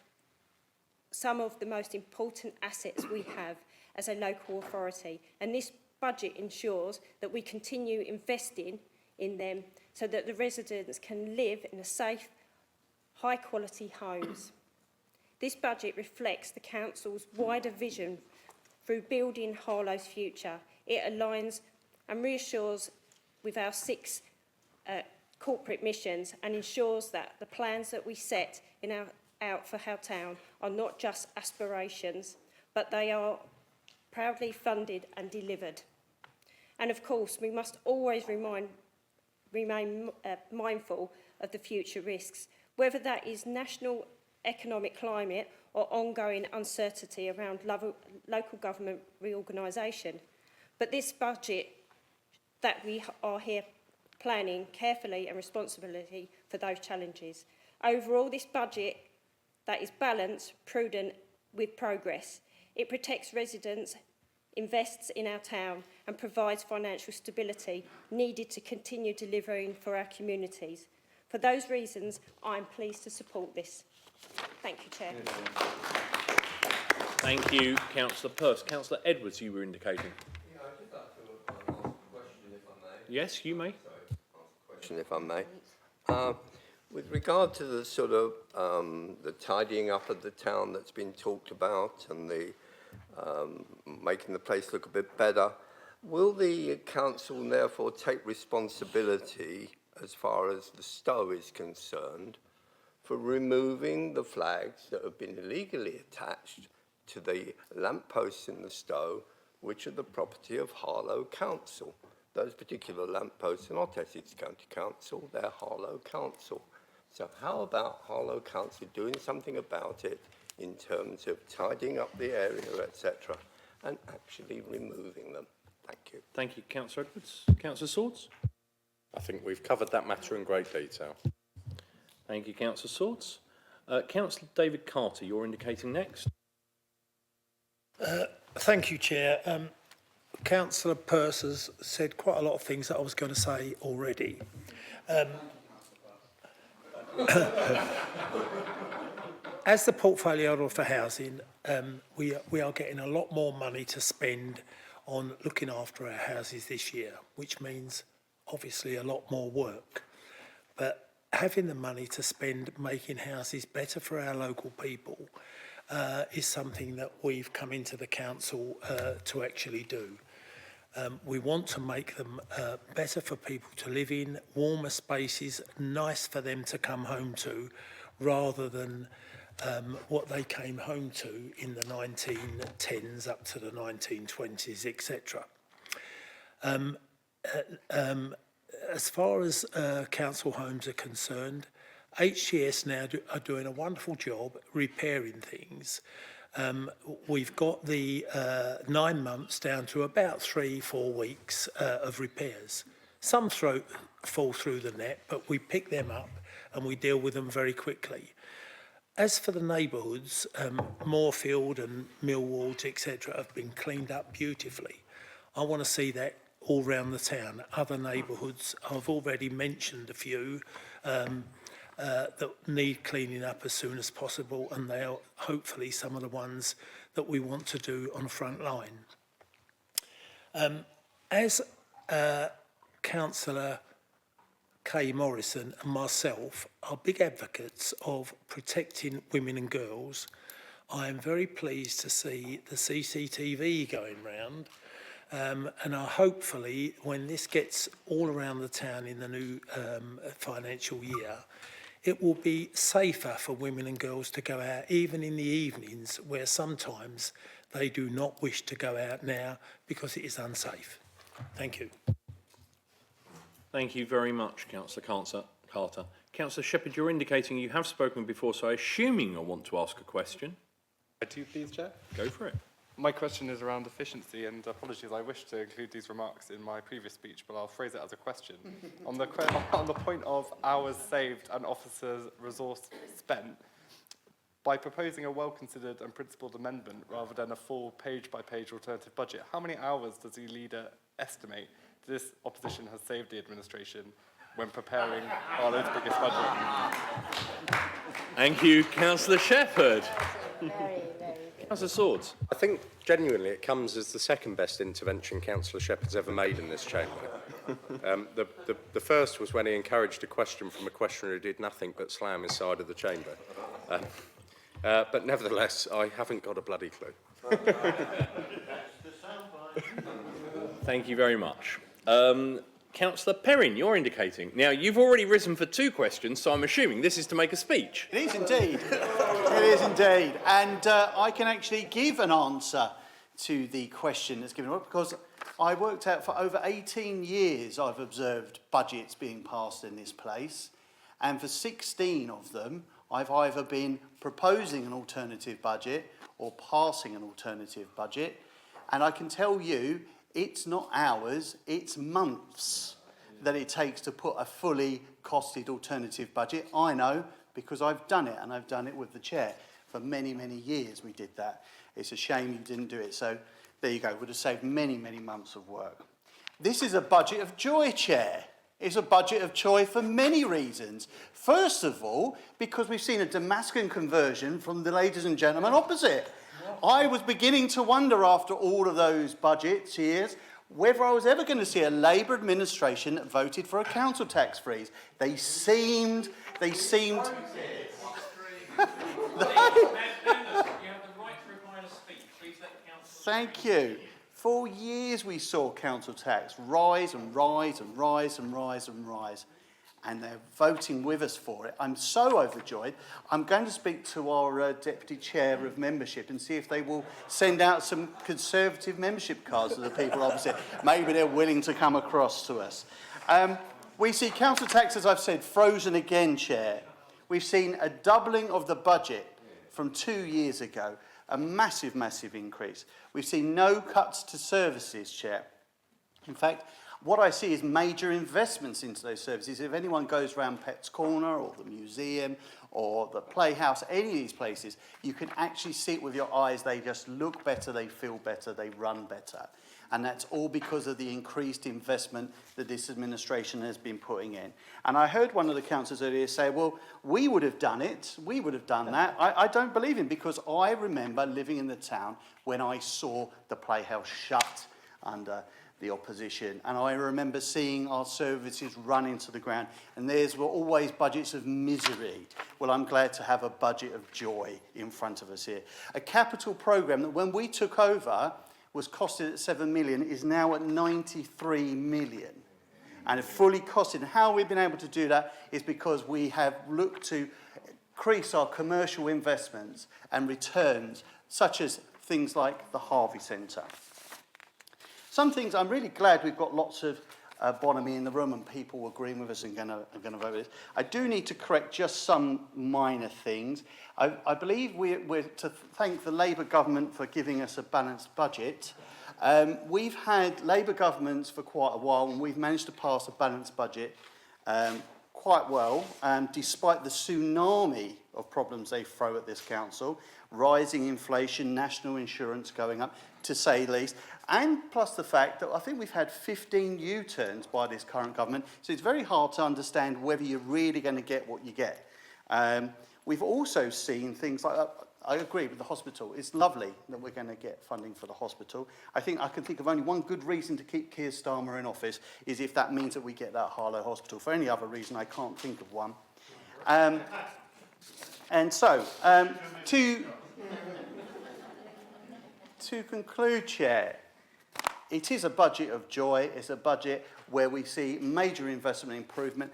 some of the most important assets we have as a local authority, and this budget ensures that we continue investing in them so that the residents can live in a safe, high-quality homes. This budget reflects the council's wider vision through building Harlow's future. It aligns and reassures with our 6 corporate missions and ensures that the plans that we set out for our town are not just aspirations, but they are proudly funded and delivered. And of course, we must always remain mindful of the future risks, whether that is national economic climate or ongoing uncertainty around local government reorganisation. But this budget that we are here planning carefully and responsibly for those challenges. Overall, this budget that is balanced, prudent with progress. It protects residents, invests in our town and provides financial stability needed to continue delivering for our communities. For those reasons, I'm pleased to support this. Thank you, Chair. Thank you, Councillor Pearce. Councillor Edwards, you were indicating. Yeah, I'd just like to ask a question, if I may. Yes, you may. Sorry, ask a question, if I may. With regard to the sort of the tidying up of the town that's been talked about and the making the place look a bit better, will the council therefore take responsibility as far as the Stowe is concerned for removing the flags that have been illegally attached to the lampposts in the Stowe, which are the property of Harlow Council? Those particular lampposts are not Essex County Council, they're Harlow Council. So how about Harlow Council doing something about it in terms of tidying up the area, etc., and actually removing them? Thank you. Thank you, Councillor Edwards. Councillor Swords? I think we've covered that matter in great detail. Thank you, Councillor Swords. Councillor David Carter, you're indicating next. Thank you, Chair. Councillor Pearce has said quite a lot of things that I was going to say already. As the portfolio holder for housing, we are getting a lot more money to spend on looking after our houses this year, which means obviously a lot more work. But having the money to spend making houses better for our local people is something that we've come into the council to actually do. We want to make them better for people to live in, warmer spaces, nice for them to come home to, rather than what they came home to in the 1910s up to the 1920s, etc. As far as council homes are concerned, HCS now are doing a wonderful job repairing things. We've got the 9 months down to about 3-4 weeks of repairs. Some fall through the net, but we pick them up and we deal with them very quickly. As for the neighbourhoods, Moorfield and Millwards, etc., have been cleaned up beautifully. I want to see that all round the town. Other neighbourhoods, I've already mentioned a few that need cleaning up as soon as possible, and they are hopefully some of the ones that we want to do on the front line. As Councillor Kay Morrison and myself are big advocates of protecting women and girls, I am very pleased to see the CCTV going round, and hopefully when this gets all around the town in the new financial year, it will be safer for women and girls to go out, even in the evenings, where sometimes they do not wish to go out now because it is unsafe. Thank you. Thank you very much, Councillor Carter. Councillor Shepherd, you're indicating you have spoken before, so assuming you want to ask a question. I do, please, Chair. Go for it. My question is around efficiency, and apologies, I wish to include these remarks in my previous speech, but I'll phrase it as a question. on the point of hours saved and officers' resource spent, by proposing a well-considered and principled amendment rather than a full page-by-page alternative budget, how many hours does the leader estimate this opposition has saved the administration when preparing Harlow's biggest budget? Thank you, Councillor Shepherd. Councillor Swords. I think genuinely it comes as the second best intervention Councillor Shepherd's ever made in this chamber. The first was when he encouraged a question from a questioner who did nothing but slam his side of the chamber. But nevertheless, I haven't got a bloody clue. Thank you very much. Councillor Perrin, you're indicating. Now, you've already risen for 2 questions, so I'm assuming this is to make a speech. It is indeed. It is indeed. And I can actually give an answer to the question that's given up, because I worked out for over 18 years I've observed budgets being passed in this place. And for 16 of them, I've either been proposing an alternative budget or passing an alternative budget. And I can tell you, it's not hours, it's months that it takes to put a fully costed alternative budget. I know, because I've done it, and I've done it with the chair. For many, many years we did that. It's a shame you didn't do it. So there you go, would have saved many, many months of work. This is a budget of joy, Chair. It's a budget of joy for many reasons. First of all, because we've seen a Damascus conversion from the ladies and gentlemen opposite. I was beginning to wonder after all of those budget years whether I was ever going to see a Labour administration that voted for a council tax freeze. They seemed... Thank you. For years we saw council tax rise and rise and rise and rise and rise. And they're voting with us for it. I'm so overjoyed. I'm going to speak to our Deputy Chair of Membership and see if they will send out some Conservative membership cards to the people opposite. Maybe they're willing to come across to us. We see council tax, as I've said, frozen again, Chair. We've seen a doubling of the budget from 2 years ago, a massive, massive increase. We've seen no cuts to services, Chair. In fact, what I see is major investments into those services. If anyone goes around Pet's Corner or the museum or the Playhouse, any of these places, you can actually see it with your eyes. They just look better, they feel better, they run better. And that's all because of the increased investment that this administration has been putting in. And I heard one of the councillors earlier say, well, we would have done it, we would have done that. I don't believe him, because I remember living in the town when I saw the Playhouse shut under the opposition, and I remember seeing our services run into the ground, and theirs were always budgets of misery. Well, I'm glad to have a budget of joy in front of us here. A capital programme that when we took over was costed at 7 million is now at 93 million. And fully costed. And how we've been able to do that is because we have looked to increase our commercial investments and returns, such as things like the Harvey Centre. Some things, I'm really glad we've got lots of Bonhomie in the room and people agreeing with us and going to vote with this. I do need to correct just some minor things. I believe we're to thank the Labour government for giving us a balanced budget. We've had Labour governments for quite a while, and we've managed to pass a balanced budget quite well, despite the tsunami of problems they throw at this council, rising inflation, national insurance going up, to say the least, and plus the fact that I think we've had 15 U-turns by this current government, so it's very hard to understand whether you're really going to get what you get. We've also seen things like, I agree with the hospital. It's lovely that we're going to get funding for the hospital. I think I can think of only one good reason to keep Keir Starmer in office, is if that means that we get that Harlow Hospital. For any other reason, I can't think of one. And so, to conclude, Chair, it is a budget of joy. It's a budget where we see major investment improvement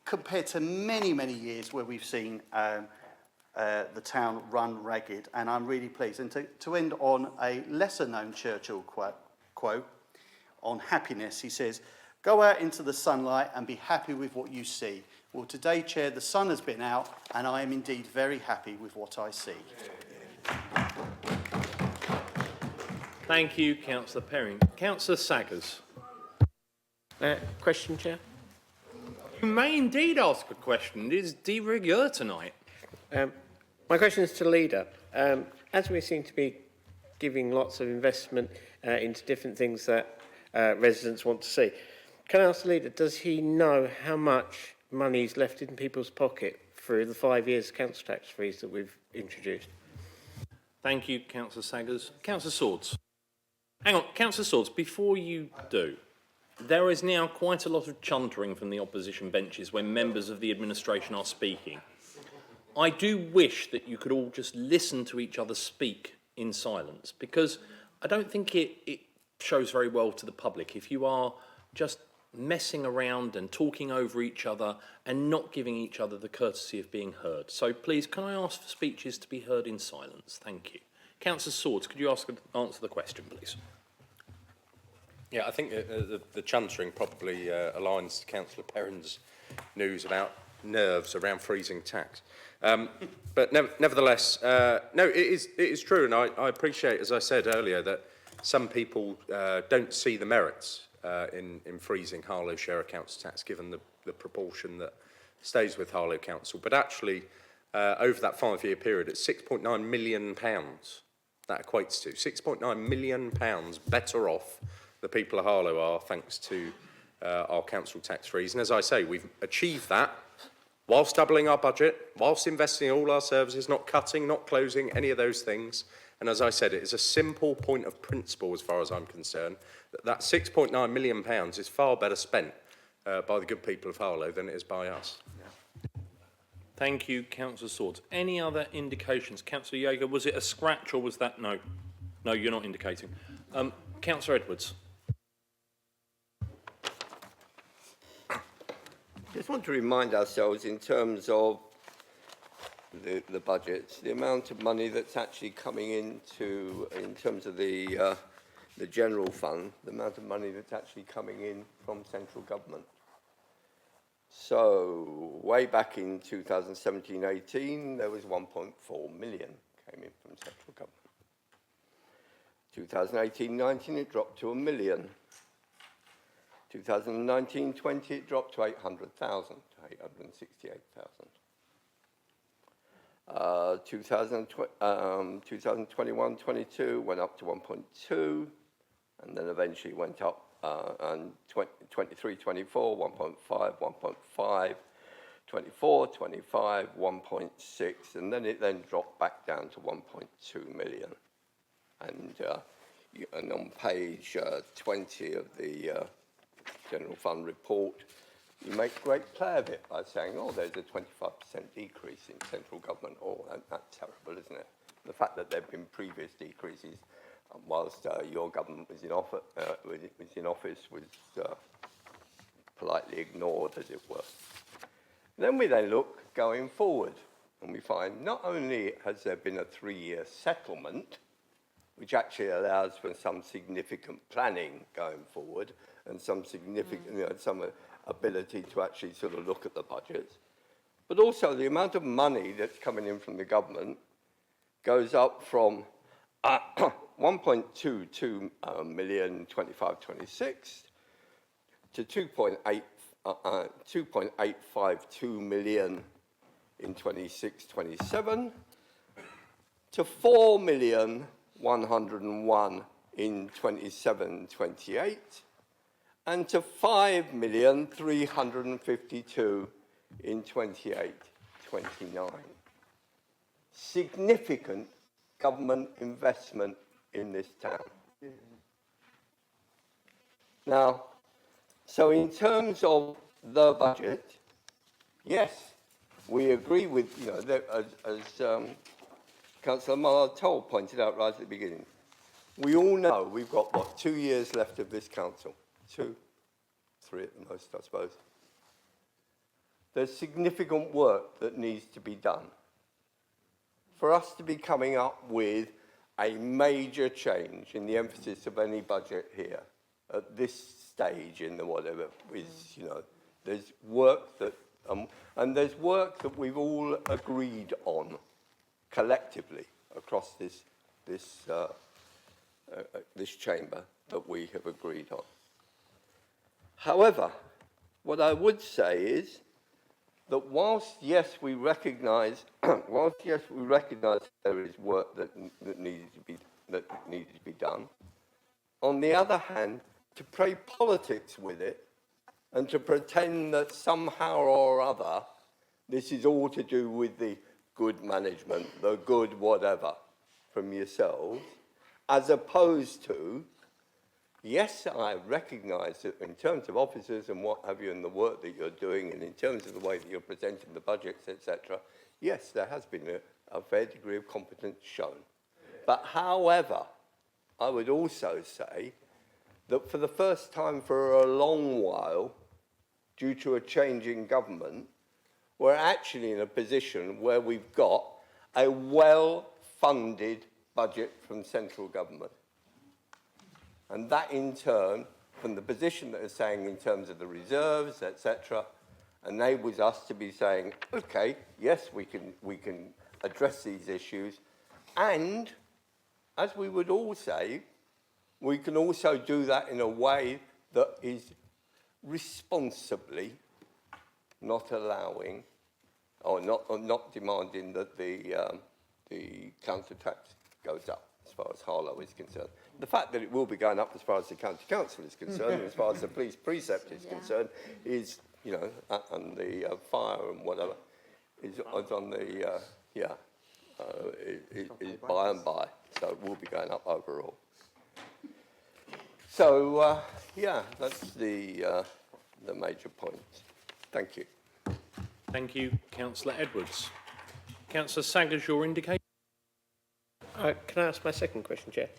compared to many, many years where we've seen the town run ragged, and I'm really pleased. And to end on a lesser-known Churchill quote on happiness, he says, "Go out into the sunlight and be happy with what you see." Well, today, Chair, the sun has been out, and I am indeed very happy with what I see. Thank you, Councillor Perrin. Councillor Saggers. Question, Chair? You may indeed ask a question. It is de rigueur tonight. My question is to the Leader. As we seem to be giving lots of investment into different things that residents want to see, can I ask the Leader, does he know how much money is left in people's pocket through the 5 years council tax freeze that we've introduced? Thank you, Councillor Saggers. Councillor Swords. Hang on, Councillor Swords, before you do, there is now quite a lot of chuntering from the opposition benches when members of the administration are speaking. I do wish that you could all just listen to each other speak in silence, because I don't think it shows very well to the public if you are just messing around and talking over each other and not giving each other the courtesy of being heard. So please, can I ask for speeches to be heard in silence? Thank you. Councillor Swords, could you answer the question, please? Yeah, I think the chuntering probably aligns to Councillor Perrin's news about nerves around freezing tax. But nevertheless, no, it is true, and I appreciate, as I said earlier, that some people don't see the merits in freezing Harlow share of council tax, given the proportion that stays with Harlow Council. But actually, over that 5-year period, it's £6.9 million that equates to. £6.9 million better off the people of Harlow are, thanks to our council tax freeze. And as I say, we've achieved that whilst doubling our budget, whilst investing in all our services, not cutting, not closing, any of those things. And as I said, it is a simple point of principle, as far as I'm concerned, that £6.9 million is far better spent by the good people of Harlow than it is by us. Thank you, Councillor Swords. Any other indications? Councillor Yeager, was it a scratch or was that no? No, you're not indicating. Councillor Edwards. Just want to remind ourselves, in terms of the budgets, the amount of money that's actually coming into, in terms of the general fund, the amount of money that's actually coming in from central government. So way back in 2017-18, there was 1.4 million came in from central government. 2018-19, it dropped to 1 million. 2019-20, it dropped to 800,000, to 868,000. 2021-22 went up to 1.2, and then eventually went up, and 23-24, 1.5, 1.5, 24-25, 1.6, and then it then dropped back down to 1.2 million. And on page 20 of the General Fund report, you make great play of it by saying, oh, there's a 25% decrease in central government. Oh, that's terrible, isn't it? The fact that there have been previous decreases whilst your government was in office was politely ignored, as it were. Then we look going forward, and we find not only has there been a 3-year settlement, which actually allows for some significant planning going forward and some significant, some ability to actually sort of look at the budgets, but also the amount of money that's coming in from the government goes up from 1.22 million 25-26 to 2.852 million in 26-27 to 4,101,000 in 27-28 and to 5,352,000 in 28-29. Significant government investment in this town. Now, so in terms of the budget, yes, we agree with, as Councillor Martoll pointed out right at the beginning, we all know we've got, 2 years left of this council? 2, 3 at the most, I suppose. There's significant work that needs to be done. For us to be coming up with a major change in the emphasis of any budget here at this stage in the whatever is, there's work that, and there's work that we've all agreed on collectively across this chamber that we have agreed on. However, what I would say is that whilst yes we recognise there is work that needed to be done, on the other hand, to play politics with it and to pretend that somehow or other this is all to do with the good management, the good whatever from yourselves, as opposed to, yes, I recognise that in terms of officers and what have you and the work that you're doing and in terms of the way that you're presenting the budgets, etc., yes, there has been a fair degree of competence shown. But however, I would also say that for the first time for a long while, due to a change in government, we're actually in a position where we've got a well-funded budget from central government. And that in turn, from the position that is saying in terms of the reserves, etc., enables us to be saying, okay, yes, we can address these issues. And as we would all say, we can also do that in a way that is responsibly not allowing or not demanding that the council tax goes up as far as Harlow is concerned. The fact that it will be going up as far as the county council is concerned, and as far as the police precept is concerned, is, and the fire and whatever, is on the, is by and by. So it will be going up overall. So, that's the major points. Thank you. Thank you, Councillor Edwards. Councillor Saggers, your indication. Can I ask my second question, Chair?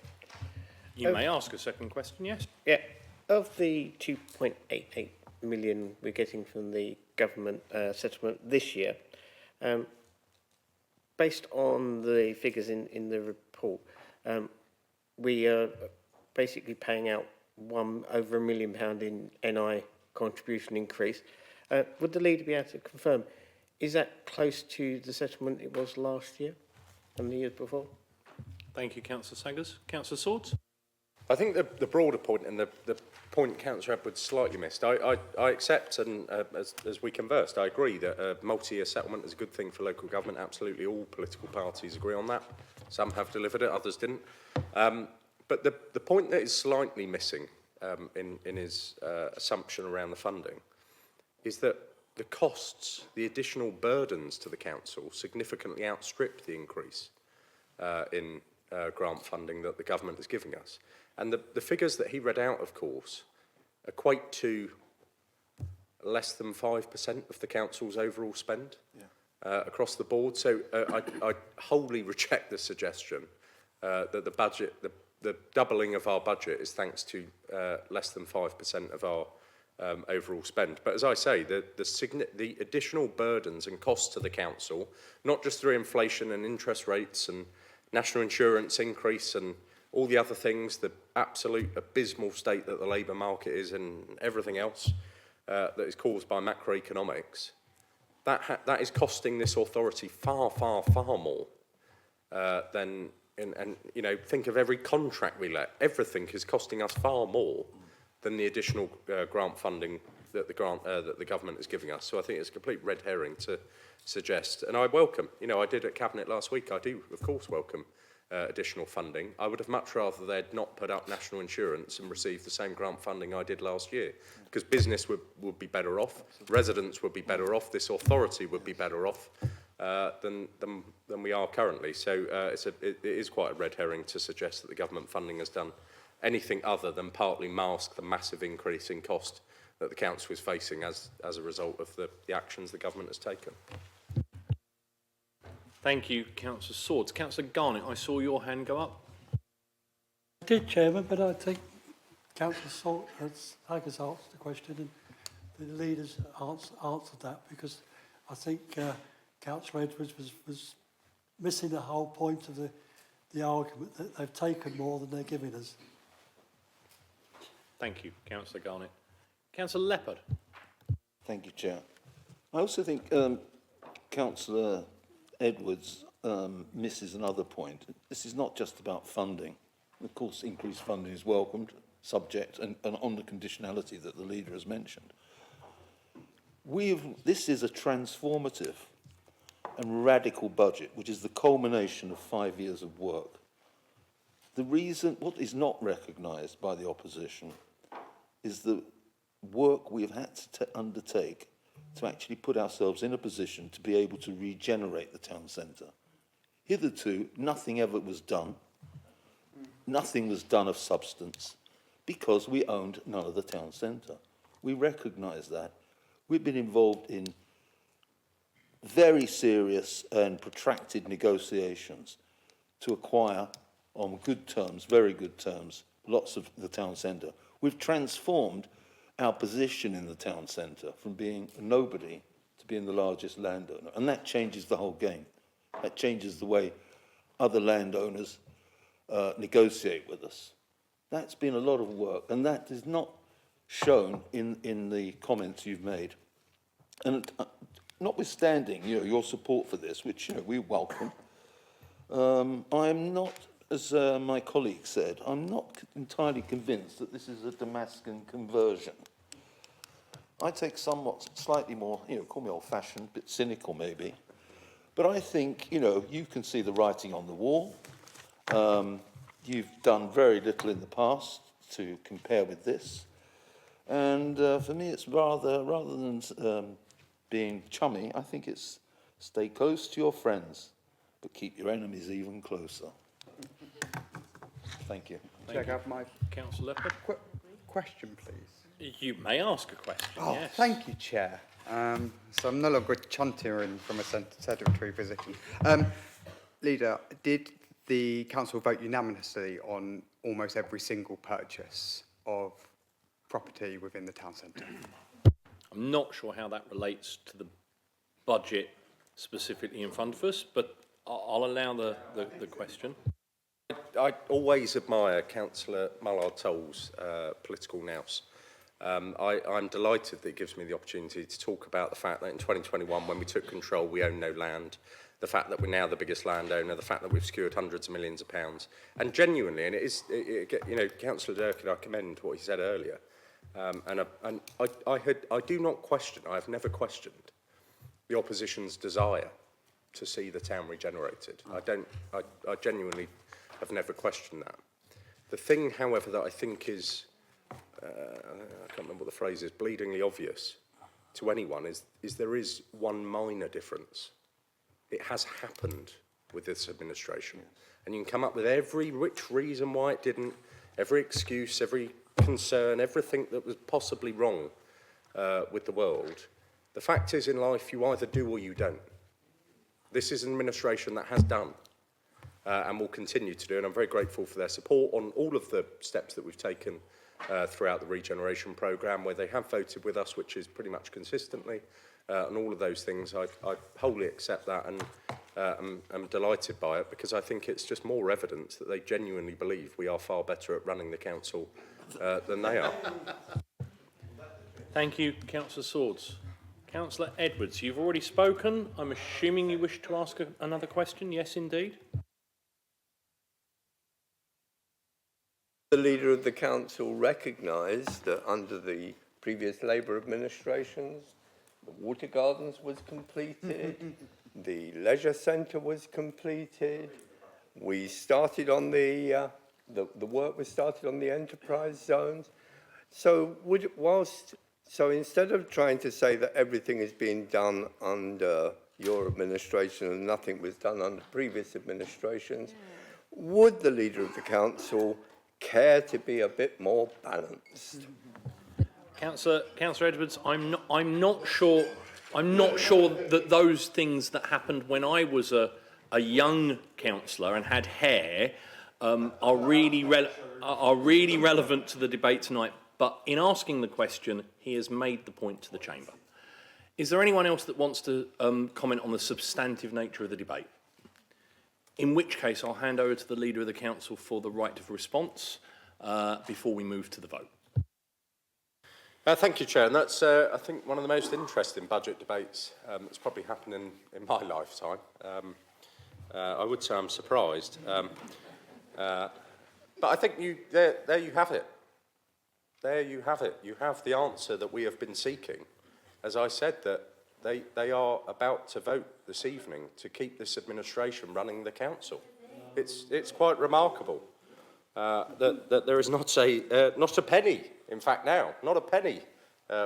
You may ask a second question, yes. Yeah. Of the 2.88 million we're getting from the government settlement this year, based on the figures in the report, we are basically paying out over £1 million in NI contribution increase. Would the leader be able to confirm, is that close to the settlement it was last year and the years before? Thank you, Councillor Saggers. Councillor Swords? I think the broader point and the point Councillor Edwards slightly missed, I accept, and as we conversed, I agree that a multi-year settlement is a good thing for local government. Absolutely all political parties agree on that. Some have delivered it, others didn't. But the point that is slightly missing in his assumption around the funding is that the costs, the additional burdens to the council significantly outstrip the increase in grant funding that the government is giving us. And the figures that he read out, of course, equate to less than 5% of the council's overall spend across the board. So I wholly reject the suggestion that the budget, the doubling of our budget is thanks to less than 5% of our overall spend. But as I say, the additional burdens and costs to the council, not just through inflation and interest rates and national insurance increase and all the other things, the absolute abysmal state that the labour market is and everything else that is caused by macroeconomics, that is costing this authority far, far, far more than, and you know, think of every contract we let. Everything is costing us far more than the additional grant funding that the government is giving us. So I think it's a complete red herring to suggest. And I welcome, you know, I did at Cabinet last week, I do, of course, welcome additional funding. I would have much rather they'd not put up national insurance and received the same grant funding I did last year, because business would be better off, residents would be better off, this authority would be better off than we are currently. So it is quite a red herring to suggest that the government funding has done anything other than partly mask the massive increase in cost that the council is facing as a result of the actions the government has taken. Thank you, Councillor Swords. Councillor Garnett, I saw your hand go up. I did, Chairman, but I think Councillor Saggers asked the question and the leaders answered that, because I think Councillor Edwards was missing the whole point of the argument that they've taken more than they're giving us. Thank you, Councillor Garnett. Councillor Leopard. Thank you, Chair. I also think Councillor Edwards misses another point. This is not just about funding. Of course, increased funding is welcomed, subject and on the conditionality that the leader has mentioned. This is a transformative and radical budget, which is the culmination of 5 years of work. The reason, what is not recognised by the opposition, is the work we have had to undertake to actually put ourselves in a position to be able to regenerate the town centre. Hitherto, nothing ever was done. Nothing was done of substance because we owned none of the town centre. We recognise that. We've been involved in very serious and protracted negotiations to acquire, on good terms, very good terms, lots of the town centre. We've transformed our position in the town centre from being a nobody to being the largest landowner. And that changes the whole game. That changes the way other landowners negotiate with us. That's been a lot of work, and that is not shown in the comments you've made. And notwithstanding your support for this, which we welcome, I'm not, as my colleague said, I'm not entirely convinced that this is a Damascus conversion. I take somewhat slightly more, call me old-fashioned, a bit cynical maybe, but I think, you can see the writing on the wall. You've done very little in the past to compare with this. And for me, it's rather than being chummy, I think it's stay close to your friends, but keep your enemies even closer. Thank you. Check out my Councillor Leopard. Question, please. You may ask a question, yes. Thank you, Chair. So I'm no longer chuntering from a sedentary position. Leader, did the council vote unanimously on almost every single purchase of property within the town centre? I'm not sure how that relates to the budget specifically in front of us, but I'll allow the question. I always admire Councillor Mullard-Toll's political nous. I'm delighted that it gives me the opportunity to talk about the fact that in 2021, when we took control, we owned no land, the fact that we're now the biggest landowner, the fact that we've secured hundreds of millions of pounds. And genuinely, and you know, Councillor Durkin, I commend what he said earlier, I do not question, I have never questioned the opposition's desire to see the town regenerated. I genuinely have never questioned that. The thing, however, that I think is, I can't remember what the phrase is, bleedingly obvious to anyone is there is one minor difference. It has happened with this administration. And you can come up with every which reason why it didn't, every excuse, every concern, everything that was possibly wrong with the world. The fact is, in life, you either do or you don't. This is an administration that has done and will continue to do, and I'm very grateful for their support on all of the steps that we've taken throughout the regeneration programme, where they have voted with us, which is pretty much consistently, and all of those things. I wholly accept that, and I'm delighted by it, because I think it's just more evidence that they genuinely believe we are far better at running the council than they are. Thank you, Councillor Swords. Councillor Edwards, you've already spoken. I'm assuming you wish to ask another question. Yes, indeed. The Leader of the Council recognised that under the previous Labour administrations, the water gardens was completed, the leisure centre was completed, we started on the work was started on the enterprise zones. So so instead of trying to say that everything is being done under your administration and nothing was done under previous administrations, would the Leader of the Council care to be a bit more balanced? Councillor Edwards, I'm not sure that those things that happened when I was a young councillor and had hair are really relevant to the debate tonight. But in asking the question, he has made the point to the chamber. Is there anyone else that wants to comment on the substantive nature of the debate? In which case, I'll hand over to the Leader of the Council for the right of response before we move to the vote. Thank you, Chair. And that's, I think, one of the most interesting budget debates that's probably happened in my lifetime. I would say I'm surprised. But I think there you have it. There you have it. You have the answer that we have been seeking. As I said, that they are about to vote this evening to keep this administration running the council. It's quite remarkable that there is not a penny, in fact now, not a penny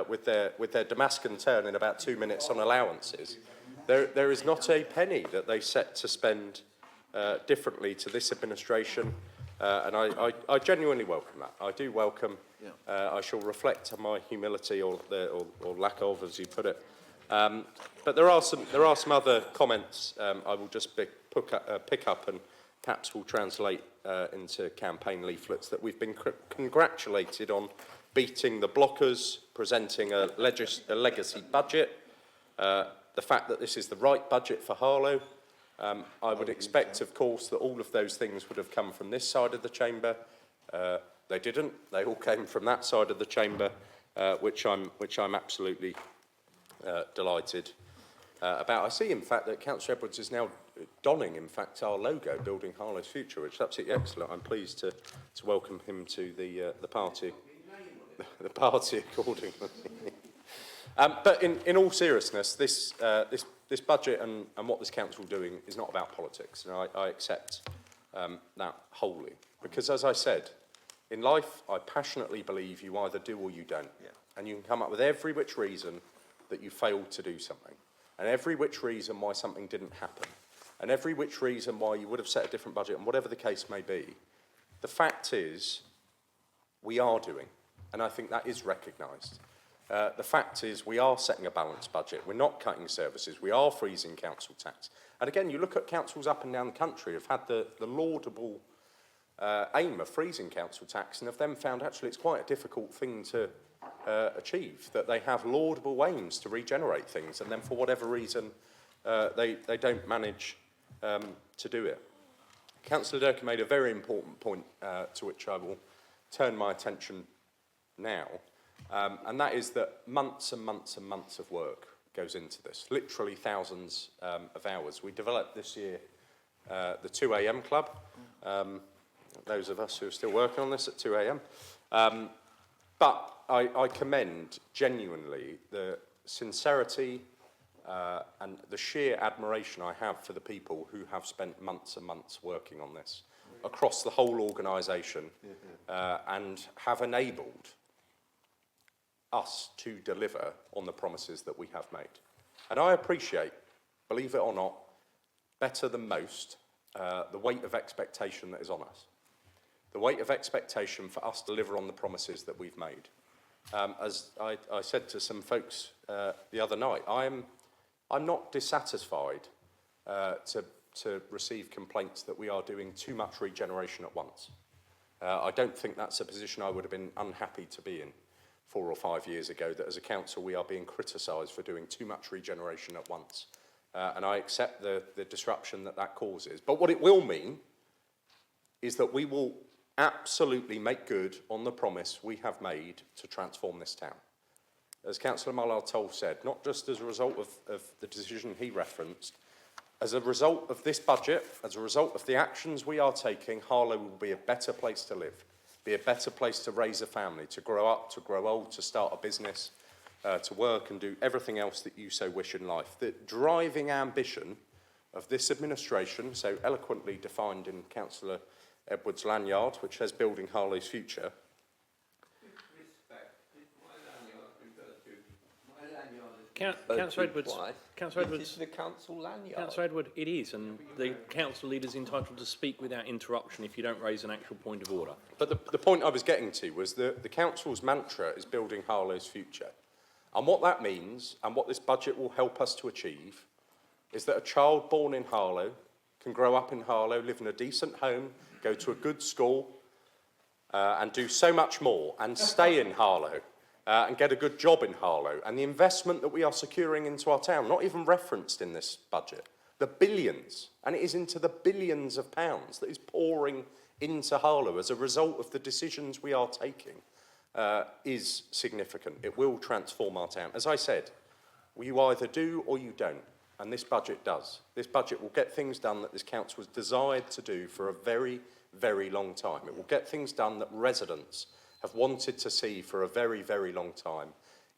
with their Damascus turn in about 2 minutes on allowances. There is not a penny that they set to spend differently to this administration, and I genuinely welcome that. I do welcome. I shall reflect on my humility or lack of, as you put it. But there are some other comments I will just pick up and perhaps will translate into campaign leaflets that we've been congratulated on beating the blockers, presenting a legacy budget, the fact that this is the right budget for Harlow. I would expect, of course, that all of those things would have come from this side of the chamber. They didn't. They all came from that side of the chamber, which I'm absolutely delighted about. I see, in fact, that Councillor Edwards is now donning, in fact, our logo, Building Harlow's Future, which is absolutely excellent. I'm pleased to welcome him to the party. The party accordingly. But in all seriousness, this budget and what this council is doing is not about politics, and I accept that wholly. Because, as I said, in life, I passionately believe you either do or you don't. Yeah. And you can come up with every which reason that you failed to do something, and every which reason why something didn't happen, and every which reason why you would have set a different budget, and whatever the case may be. The fact is, we are doing, and I think that is recognised. The fact is, we are setting a balanced budget. We're not cutting services. We are freezing council tax. And again, you look at councils up and down the country who've had the laudable aim of freezing council tax and have then found actually it's quite a difficult thing to achieve, that they have laudable aims to regenerate things and then for whatever reason they don't manage to do it. Councillor Durkin made a very important point to which I will turn my attention now, And that is that months and months and months of work goes into this, literally thousands of hours. We developed this year the 2 a.m. club, those of us who are still working on this at 2 a.m. But I commend genuinely the sincerity and the sheer admiration I have for the people who have spent months and months working on this across the whole organisation and have enabled us to deliver on the promises that we have made. And I appreciate, believe it or not, better than most, the weight of expectation that is on us. The weight of expectation for us to deliver on the promises that we've made. As I said to some folks the other night, I'm not dissatisfied to receive complaints that we are doing too much regeneration at once. I don't think that's a position I would have been unhappy to be in 4 or 5 years ago, that as a council we are being criticised for doing too much regeneration at once. And I accept the disruption that causes. But what it will mean is that we will absolutely make good on the promise we have made to transform this town. As Councillor Mullard-Toll said, not just as a result of the decision he referenced, as a result of this budget, as a result of the actions we are taking, Harlow will be a better place to live, be a better place to raise a family, to grow up, to grow old, to start a business, to work and do everything else that you so wish in life. The driving ambition of this administration, so eloquently defined in Councillor Edwards' lanyard, which says building Harlow's future. Councillor Edwards, It is the council lanyard. Councillor Edward, it is, and the council leader is entitled to speak without interruption if you don't raise an actual point of order. But the point I was getting to was that the council's mantra is building Harlow's future. And what that means, and what this budget will help us to achieve, is that a child born in Harlow can grow up in Harlow, live in a decent home, go to a good school, and do so much more, and stay in Harlow, and get a good job in Harlow. And the investment that we are securing into our town, not even referenced in this budget, the billions, and it is into the billions of pounds that is pouring into Harlow as a result of the decisions we are taking, is significant. It will transform our town. As I said, you either do or you don't, and this budget does. This budget will get things done that this council was desired to do for a very, very long time. It will get things done that residents have wanted to see for a very, very long time.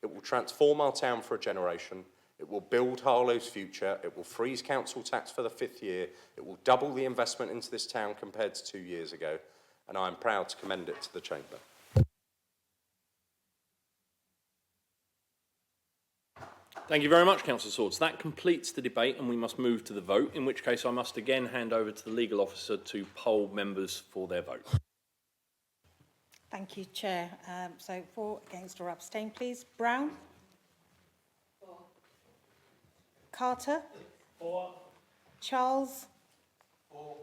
It will transform our town for a generation. It will build Harlow's future. It will freeze council tax for the 5th year. It will double the investment into this town compared to 2 years ago. And I am proud to commend it to the Chamber. Thank you very much, Councillor Swords. That completes the debate and we must move to the vote, in which case I must again hand over to the legal officer to poll members for their vote. Thank you, Chair. So for, against or abstain, please. Brown? For. Carter? For. Charles? For.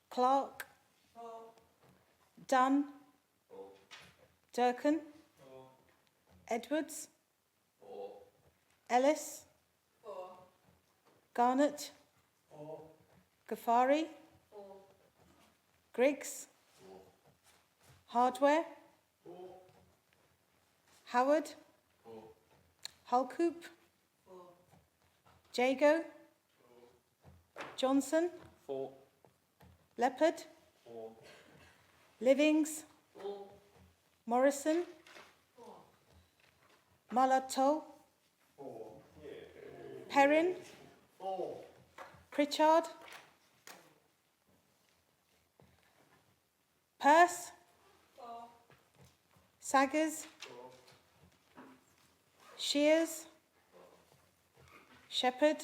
Clark? For. Dunn? For. Durkin? For. Edwards? For. Ellis? For. Garnett? For. Ghaffari? For. Griggs? Hardware? For. Howard? For. Halcoop? For. Jago? For. Johnson? For. Leopard? For. Livings? For. Morrison? For. Mullard-Toll? For. Perrin? For. Pritchard? Peirce? Saggers? Shears? Shepherd?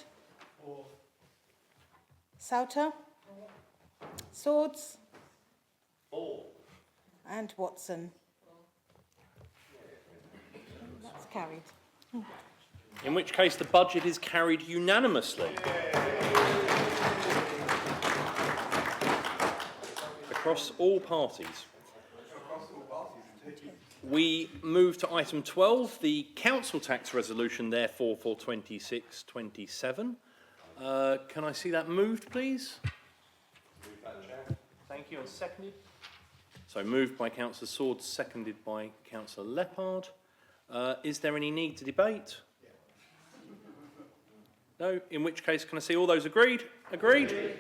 Souter? Swords? And Watson? That's carried. In which case the budget is carried unanimously. Across all parties. We move to item 12, the council tax resolution, therefore, for 26-27. Can I see that moved, please? Move that, Chair. Thank you, and seconded. So moved by Councillor Swords, seconded by Councillor Leppard. Is there any need to debate? No? In which case, can I see all those agreed? Agreed?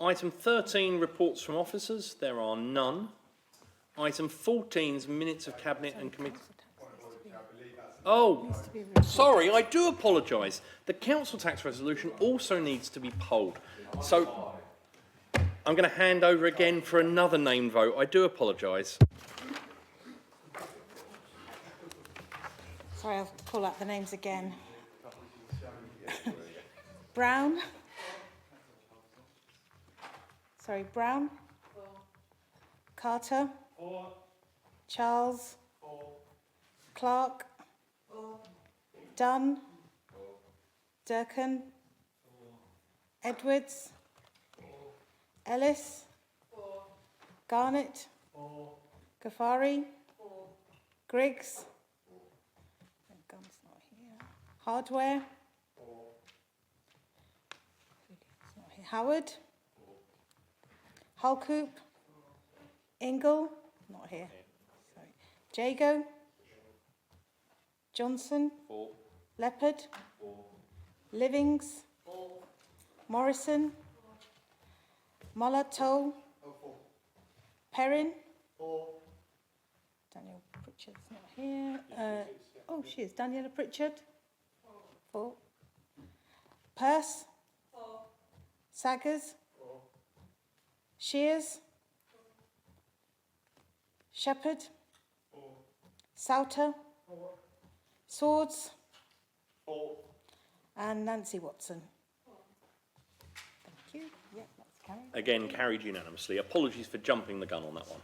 Item 13, reports from officers. There are none. Item 14 is minutes of Cabinet and Committee. Oh, sorry, I do apologise. The council tax resolution also needs to be polled. So I'm going to hand over again for another name vote. I do apologise. Sorry, I'll call out the names again. Brown. Sorry, Brown. Carter. Charles. Clark. Dunn. Durkin. Edwards. Ellis. Garnett. Ghaffari. Griggs. Gunn's not here. Hardware. Not here. Howard. Halcoop. Ingle. Not here. Sorry. Jago. Johnson. Leopard. Livings. Morrison. Muller-Toll. Perrin. Daniel Pritchard's not here. Oh, she is. Daniela Pritchard. 4. Peirce. Saggers. Shears. Shepherd. Souter. Swords. And Nancy Watson. Thank you. Yeah, that's carried. Again, carried unanimously. Apologies for jumping the gun on that one.